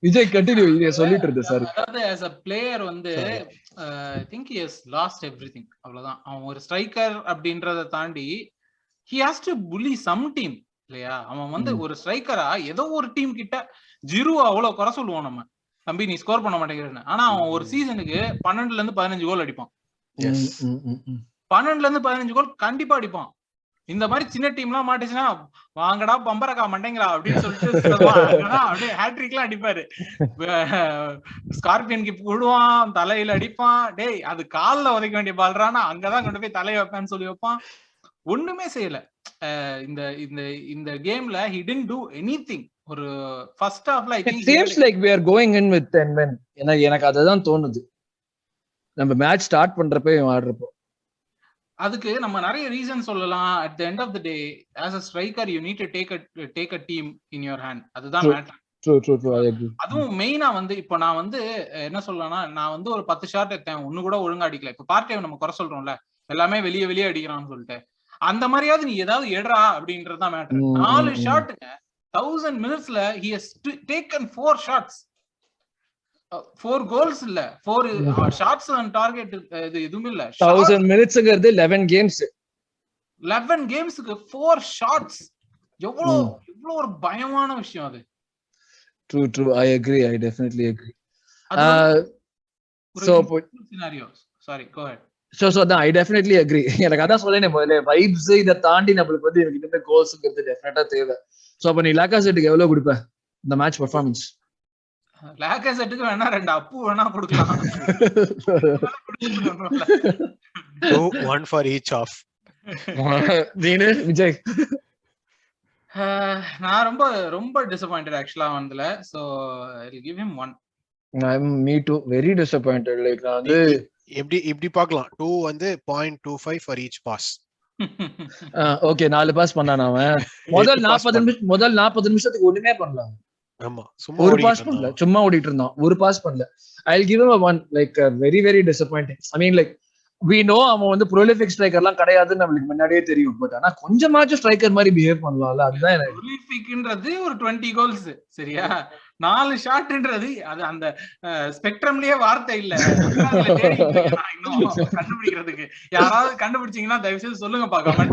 விஜய் கண்டினியூ இத சொல்லிட்டு இருந்த சார். அதாவது as a player வந்து I think he has lost everything. அவ்வளவுதான். அவன் ஒரு ஸ்ட்ரைக்கர் அப்படின்றத தாண்டி he has to bully some team இல்லையா? அவன் வந்து ஒரு ஸ்ட்ரைக்கரா ஏதோ ஒரு டீம் கிட்ட ஜிரு அவ்வளவு குறை சொல்லுவோம் நம்ம, தம்பி நீ ஸ்கோர் பண்ண மாட்டேங்கிறன்னு. ஆனா அவன் ஒரு சீசனுக்கு 12ல இருந்து 15 கோல் அடிப்பான். 12ல இருந்து 15 கோல் கண்டிப்பா அடிப்பான். இந்த மாதிரி சின்ன டீம் எல்லாம் மாட்டுச்சுன்னா வாங்கடா பம்பரக்கா மண்டைங்களா அப்படின்னு சொல்லிட்டு அப்படியே ஹேட்ரிக் எல்லாம் அடிப்பாரு. ஸ்கார்பியன் கிப் விடுவான், தலையில அடிப்பான். டேய் அது காலில் உதைக்க வேண்டிய பால்றானா அங்கதான் கொண்டு போய் தலையை வைப்பான்னு சொல்லி வைப்பான். ஒண்ணுமே செய்யல. இந்த இந்த இந்த கேம்ல he didn't do anything. ஒரு ஃபர்ஸ்ட் ஹாஃப்ல I think it seems like we are going in with 10 men. எனக்கு அதுதான் தோணுது நம்ம மேட்ச் ஸ்டார்ட் பண்றப்ப ஆடுறப்போ. அதுக்கு நம்ம நிறைய ரீசன் சொல்லலாம். at the end of the day as a striker you need to take a team in your hand. அதுதான் மேட்டர். true I agree. அதுவும் மெயினா வந்து இப்போ நான் வந்து என்ன சொல்லலாம்னா நான் வந்து ஒரு 10 ஷாட் எடுத்தேன், ஒண்ணு கூட ஒழுங்கா அடிக்கல. இப்ப பார்ட் டைம் நம்ம குறை சொல்றோம்ல எல்லாமே வெளியே அடிக்கிறான்னு சொல்லிட்டு, அந்த மாதிரியாவது நீ ஏதாவது எடுறா அப்படின்றதுதான் மேட்டர். 4 ஷாட்டுங்க 1000 மினிட்ஸ்ல he has taken 4 shots. 4 goals இல்ல, 4 shots on target. இது எதுவுமே இல்ல. 1000 மினிட்ஸ்ங்கிறது 11 கேம்ஸ். 11 கேம்ஸ்க்கு 4 shots எவ்வளவு ஒரு பயமான விஷயம் அது. True I agree, I definitely agree. So scenarios, sorry go ahead. So I definitely agree. எனக்கு அதான் சொல்றேனே முதல்ல வைப்ஸ் இத தாண்டி நமக்கு வந்து எனக்கு இந்த கோல்ஸ்ங்கிறது டெஃபினட்டா தேவை. சோ அப்ப நீ லாக்கா செட்டுக்கு எவ்வளவு கொடுப்ப இந்த மேட்ச் பெர்ஃபார்மன்ஸ்? லாக்கா செட்டுக்கு வேணா 2 அப்பு வேணா கொடுக்கலாம். 1 for each off. நீனு விஜய்? நான் ரொம்ப டிசப்பாயிண்டட் ஆக்சுவலா வந்தல. So I will give him 1. Me too, very disappointed. Like நான் வந்து இப்படி பார்க்கலாம். 2 வந்து 0.25 for each pass. Okay 4 pass பண்ணான் அவன். முதல் 40 நிமிஷத்துக்கு ஒண்ணுமே பண்ணல. ஆமா சும்மா ஒரு பாஸ் பண்ணல, சும்மா ஓடிட்டு இருந்தான், ஒரு பாஸ் பண்ணல. I'll give him a 1. like very very disappointing. I mean like we know அவன் வந்து prolific striker எல்லாம் கிடையாதுன்னு நமக்கு முன்னாடியே தெரியும். பட் ஆனா கொஞ்சமாச்சும் ஸ்ட்ரைக்கர் மாதிரி பிஹேவ் பண்ணலாம்ல, அதுதான் எனக்கு. prolificன்றது ஒரு 20 கோல்ஸ் சரியா, 4 ஷாட்ன்றது அது அந்த ஸ்பெக்ட்ரம்லயே வார்த்தை இல்ல. இன்னும் கண்டுபிடிக்கிறதுக்கு யாராவது கண்டுபிடிச்சீங்கன்னா தயவு செய்து சொல்லுங்க பாக்காம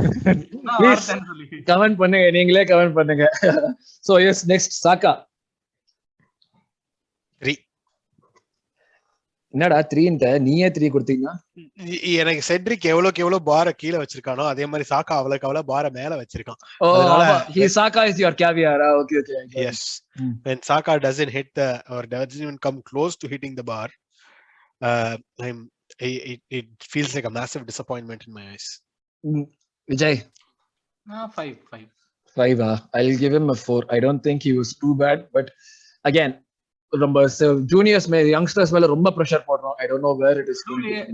கமெண்ட் பண்ணுங்க, நீங்களே கமெண்ட் பண்ணுங்க. சோ எஸ் நெக்ஸ்ட் சாக்கா. 3. என்னடா 3ன்ட்ட நீயே 3 கொடுத்தீங்க? எனக்கு செட்ரிக் எவ்வளவு பார கீழே வச்சிருக்கானோ அதே மாதிரி சாக்கா அவ்வளவு பார மேல வச்சிருக்கான். Saka is your caviar. Okay. Yes. When Saka doesn't hit or doesn't even come close to hitting the bar, it feels like a massive disappointment in my eyes. Vijay? 5. I'll give him a 4. I don't think he was too bad, but again ரொம்ப juniors youngsters மேல ரொம்ப pressure போடுறோம். I don't know where it is.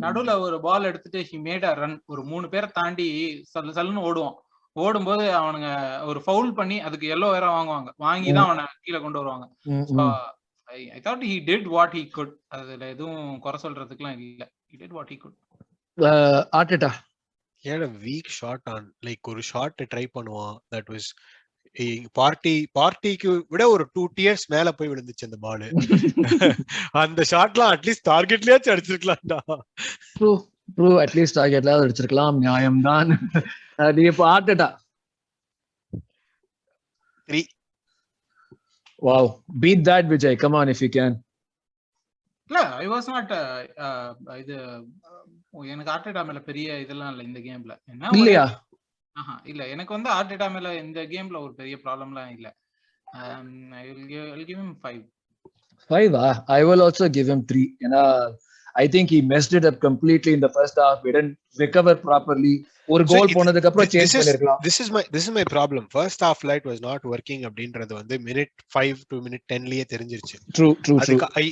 நடுவுல ஒரு பால் எடுத்துட்டு he made a run. ஒரு 3 பேரை தாண்டி சல்லுன்னு ஓடும்போது அவனுங்க ஒரு ஃபவுல் பண்ணி அதுக்கு yellow வேற வாங்கி தான் அவனை கீழே கொண்டு வருவாங்க. I thought he did what he could. அதுல எதுவும் குறை சொல்றதுக்குலாம் இல்ல. He did what he could. Arteta. He had a weak shot on, like ஒரு ஷாட் ட்ரை பண்ணுவான், that was பார்ட்டிக்கு விட ஒரு 2 tiers மேல போய் விழுந்துச்சு அந்த பால். அந்த ஷாட்லாம் அட்லீஸ்ட் டார்கெட்லயாச்சும் அடிச்சிருக்கலாம்டா. ப்ரூ அட்லீஸ்ட் டார்கெட்ல அடிச்சிருக்கலாம், நியாயம் தான். நீ இப்ப Arteta 3. Wow, beat that Vijay, come on if you can. இல்ல ஐ வாஸ் நாட் இது எனக்கு ஆர்டெட்டா மேல பெரிய இதெல்லாம் இல்ல இந்த கேம்ல. என்ன இல்லையா? இல்ல எனக்கு வந்து ஆர்டெட்டா மேல இந்த கேம்ல ஒரு பெரிய ப்ராப்ளம்லாம் இல்ல. I will give him 5. 5 I will also give him 3. ஏன்னா I think he messed it up completely in the first half. We didn't recover properly. ஒரு கோல் போனதுக்கு அப்புறம் சேஞ்ச் பண்ணிருக்கலாம். This is my problem. First half light was not working அப்படின்றது வந்து minute 5 to minute 10 லயே தெரிஞ்சிருச்சு. True.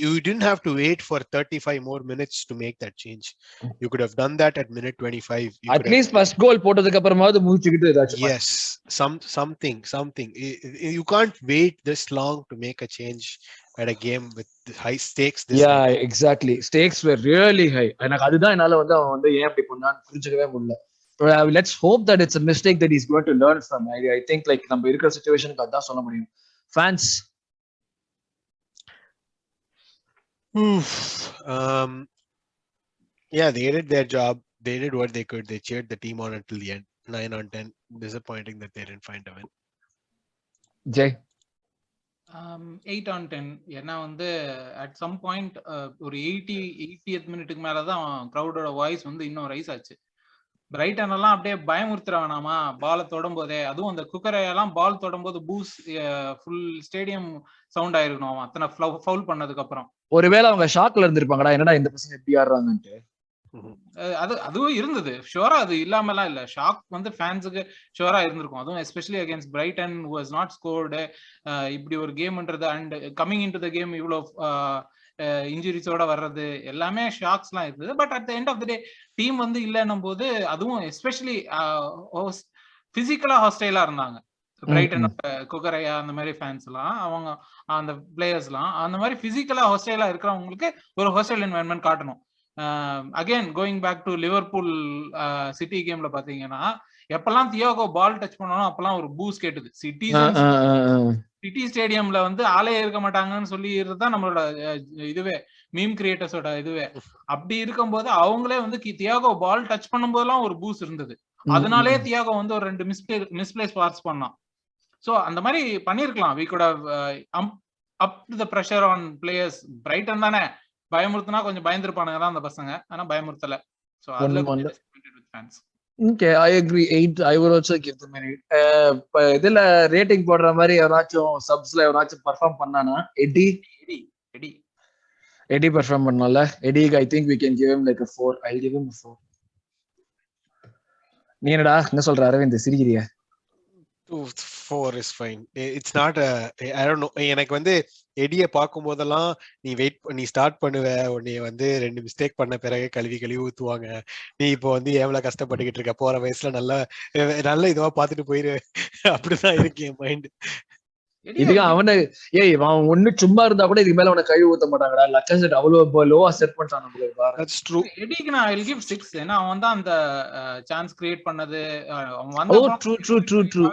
You didn't have to wait for 35 more minutes to make that change. You could have done that at minute 25. At least first goal போட்டதுக்கு அப்புறமாவது மூச்சிக்கிட்டு ஏதாச்சும். Yes, something. You can't wait this long to make a change at a game with high stakes. Yeah, exactly. Stakes were really high. எனக்கு அதுதான் என்னால வந்து அவன் வந்து ஏன் அப்படி பண்ணான்னு புரிஞ்சுக்கவே முடியல. Let's hope that it's a mistake that he's going to learn from. I think like நம்ம இருக்கிற சிச்சுவேஷனுக்கு அதான் சொல்ல முடியும். Fans. Yeah, they did their job. They did what they could. They cheered the team on until the end. 9 on 10. Disappointing that they didn't find a win. Jay. 8 on 10. ஏன்னா வந்து at some point ஒரு 80th மினிட்டுக்கு மேலதான் கிரௌடோட voice வந்து இன்னும் rice ஆச்சு. Brayton எல்லாம் அப்படியே பயமுறுத்துற வேணாமா பால தொடும் போதே, அதுவும் அந்த குக்கரையெல்லாம் பால் தொடும் போது பூஸ் ஃபுல் ஸ்டேடியம் சவுண்ட் ஆயிருக்கணும் அத்தனை ஃபவுல் பண்ணதுக்கு அப்புறம். ஒருவேளை அவங்க ஷாக்ல இருந்திருப்பாங்கடா, என்னடா இந்த பசங்க எப்படி ஆடுறாங்கன்ட்டு. அதுவும் இருந்தது ஷோரா, அது இல்லாம எல்லாம் இல்ல. ஷாக் வந்து ஃபேன்ஸுக்கு ஷோரா இருந்திருக்கும், அதுவும் especially against Brighton who has not scored. இப்படி ஒரு கேம்ன்றது and coming in to the game இவ்வளோ இன்ஜுரிஸோட வர்றது எல்லாமே ஷாக்ஸ் எல்லாம் இருக்குது. But at the end of the day team வந்து இல்லைன்னும் போது, அதுவும் எஸ்பெஷலி பிசிக்கலா ஹாஸ்டைலா இருந்தாங்க பிரைட்டன், குக்கரையா அந்த மாதிரி ஃபேன்ஸ் எல்லாம், அவங்க அந்த பிளேயர்ஸ் எல்லாம் அந்த மாதிரி பிசிக்கலா ஹாஸ்டைலா இருக்கிறவங்களுக்கு ஒரு ஹாஸ்டைல் என்வாயன்மெண்ட் காட்டணும். Again going back to Liverpool City கேம்ல பாத்தீங்கன்னா, எப்பெல்லாம் தியாகோ பால் டச் பண்ணாலும் அப்பெல்லாம் ஒரு பூஸ் கேட்டுது. சிட்டி ஸ்டேடியம்ல வந்து ஆளே இருக்க மாட்டாங்கன்னு சொல்லிதான் நம்மளோட இதுவே மீம் கிரியேட்டர்ஸோட இதுவே. அப்படி இருக்கும்போது அவங்களே வந்து தியாகோ பால் டச் பண்ணும் போதெல்லாம் ஒரு பூஸ் இருந்தது. அதனாலே தியாகோ வந்து ஒரு 2 மிஸ்பிளேஸ் பாஸ் பண்ணான். சோ அந்த மாதிரி பண்ணிருக்கலாம். we could have up to the pressure on players. Brayton தானே பயமுறுத்தினா கொஞ்சம் பயந்துருப்பானுங்க தான் அந்த பசங்க, ஆனா பயமுறுத்தல. சோ அதுல disappointed with fans. Okay, I agree. 8. I would also give them an 8. இதுல ரேட்டிங் போடுற மாதிரி எவனாச்சும் சப்ஸ்ல எவனாச்சும் பெர்ஃபார்ம் பண்ணானா? எடி பெர்ஃபார்ம் பண்ணால. எடிக்கு I think we can give him like a 4. I'll give him a 4. நீ என்னடா என்ன சொல்ற Aravind, சிரிக்கிறியா? 4 is fine. It's not I don't know. எனக்கு வந்து எடியை பார்க்கும் போதெல்லாம் நீ ஸ்டார்ட் பண்ணுவ, உன்னை வந்து 2 மிஸ்டேக் பண்ண பிறகு கழுவி ஊத்துவாங்க. நீ இப்போ வந்து எவ்வளவு கஷ்டப்பட்டுக்கிட்டு இருக்க, போற வயசுல நல்ல இதுவா பாத்துட்டு போயிரு, அப்படிதான் இருக்கு என் மைண்ட். இதுக்கு அவனை அவன் ஒண்ணு சும்மா இருந்தா கூட இதுக்கு மேல அவனை கழுவி ஊத்த மாட்டாங்கடா. லக்கசெட் அவ்வளவு லோவா செட் பண்ணிட்டான் நம்மளுக்கு. That's true. எடிக்கு நான் I'll give 6. ஏன்னா அவன் தான் அந்த சான்ஸ் கிரியேட் பண்ணது. அவன் வந்து ட்ரூ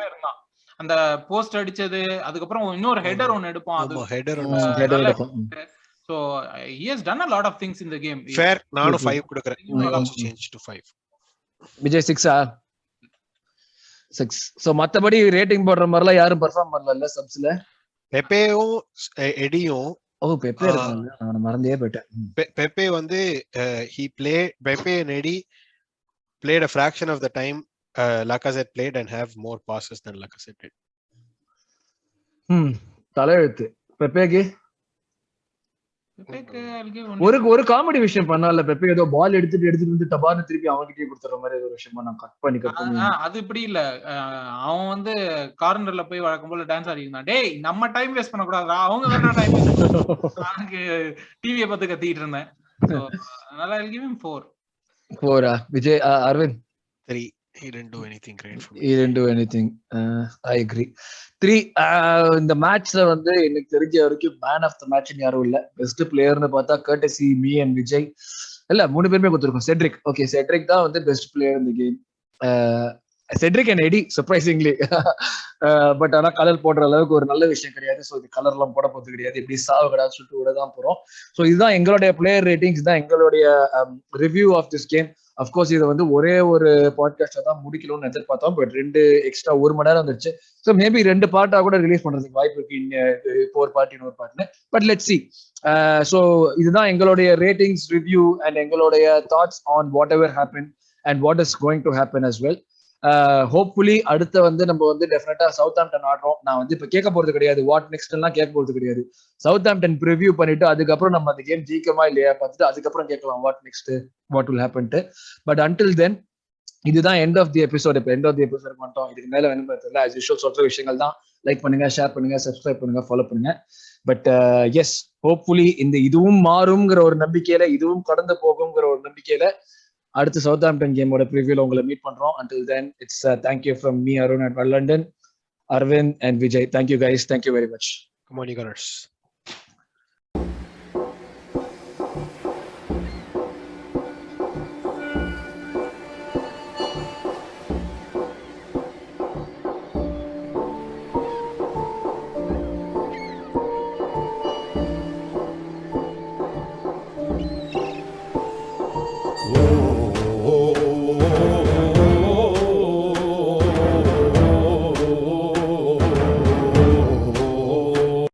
அந்த போஸ்ட் அடிச்சது, அதுக்கப்புறம் இன்னொரு ஹெடர் ஒன்னு எடுப்பான். அது header so he has done a lot of things in the game. Fair. நானும் 5 கொடுக்கிறேன். I also change to 5. Vijay 6 6. So மத்தபடி ரேட்டிங் போடுற மாதிரிலாம் யாரும் பெர்ஃபார்ம் பண்ணல சப்ஸ்ல. பெப்பேயும் எடியும். பெப்பே இருக்காங்க, நான் மறந்தே போயிட்டேன். பெப்பே வந்து பெப்பே and Eddie played a fraction of the time Lacazette played and have more passes than Lacazette did. தலையெழுத்து பெப்பேக்கு. ஒரு காமெடி விஷயம் பண்ணால பெப்பே, ஏதோ பால் எடுத்துட்டு வந்து டபார்னு திருப்பி அவன்கிட்டயே கொடுத்துற மாதிரி ஒரு விஷயம் நான் கட் பண்ணி அது இப்படி இல்ல. அவன் வந்து கார்னர்ல போய் வழக்கம் போல டான்ஸ் ஆடி இருந்தான். டேய் நம்ம டைம் வேஸ்ட் பண்ண கூடாதா, அவங்க வேற டைம் எனக்கு டிவியை பார்த்து கத்திட்டு இருந்தேன். சோ அதனால I'll give him 4. 4. Vijay Aravind 3. He didn't do anything great for me. He didn't do anything. I agree. 3. இந்த மேட்ச்ல வந்து எனக்கு தெரிஞ்ச வரைக்கும் மேன் ஆஃப் த மேட்ச் யாரும் இல்ல. பெஸ்ட் பிளேயர்னு பார்த்தா courtesy me and விஜய். இல்ல 3 பேருமே கொடுத்துருக்கோம். செட்ரிக் ஓகே, செட்ரிக் தான் வந்து பெஸ்ட் பிளேயர் இந்த game. Cedric and Eddie surprisingly. But ஆனா கலர் போடுற அளவுக்கு ஒரு நல்ல விஷயம் கிடையாது. ஸோ இது கலர் எல்லாம் போட போறது கிடையாது, இப்படி சாவு கிடையாது சொல்லிட்டு விட தான் போறோம். ஸோ இதுதான் எங்களுடைய பிளேயர் ரேட்டிங்ஸ், தான் எங்களுடைய review of this game. Of course இதை வந்து ஒரே ஒரு பாட்காஸ்டா தான் முடிக்கணும்னு எதிர்பார்த்தோம், பட் 2 எக்ஸ்ட்ரா 1 மணி நேரம் வந்துருச்சு. ஸோ மேபி 2 பார்ட்டா கூட ரிலீஸ் பண்றதுக்கு வாய்ப்பு இருக்கு, இப்போ ஒரு பார்ட் இன்னொரு பார்ட்னு. But let's see. ஸோ இதுதான் எங்களுடைய ரேட்டிங்ஸ் ரிவ்யூ அண்ட் எங்களுடைய thoughts on what ever happen and what is going to happen as well. Hopefully அடுத்த வந்து நம்ம வந்து டெஃபினட்டா சவுத்ஆம்ப்டன் ஆடுறோம். நான் வந்து இப்ப கேட்க போறது கிடையாது, வாட் நெக்ஸ்ட் எல்லாம் கேட்க போறது கிடையாது. சவுத்ஆம்ப்டன் ப்ரிவியூ பண்ணிட்டு அதுக்கப்புறம் நம்ம அந்த கேம் ஜெயிக்கமா இல்லையா பார்த்துட்டு அதுக்கப்புறம் கேட்கலாம் வாட் நெக்ஸ்ட், வாட் வில் ஹேப்பன்ட்டு. பட் அன்டில் தென் இதுதான் எண்ட் ஆஃப் தி எபிசோட். இப்போ எண்ட் ஆஃப் தி எபிசோட் மட்டும் இதுக்கு மேல வேணும் தெரியல. ஆஸ் யூஷுவல் சொல்ற விஷயங்கள் தான். லைக் பண்ணுங்க, ஷேர் பண்ணுங்க, சப்ஸ்கிரைப் பண்ணுங்க, ஃபாலோ பண்ணுங்க. பட் எஸ், ஹோப்ஃபுல்லி இந்த இதுவும் மாறும்ங்கிற ஒரு நம்பிக்கையில, இதுவும் கடந்து போகுங்கிற ஒரு நம்பிக்கையில அடுத்த சவுத்ஆம்ப்டன் கேமோட ப்ரிவியூல உங்களை மீட் பண்றோம். Until then, it's thank you from me, Arun at London, Arvind and Vijay. Thank you guys. Thank you very much. Come on, you guys.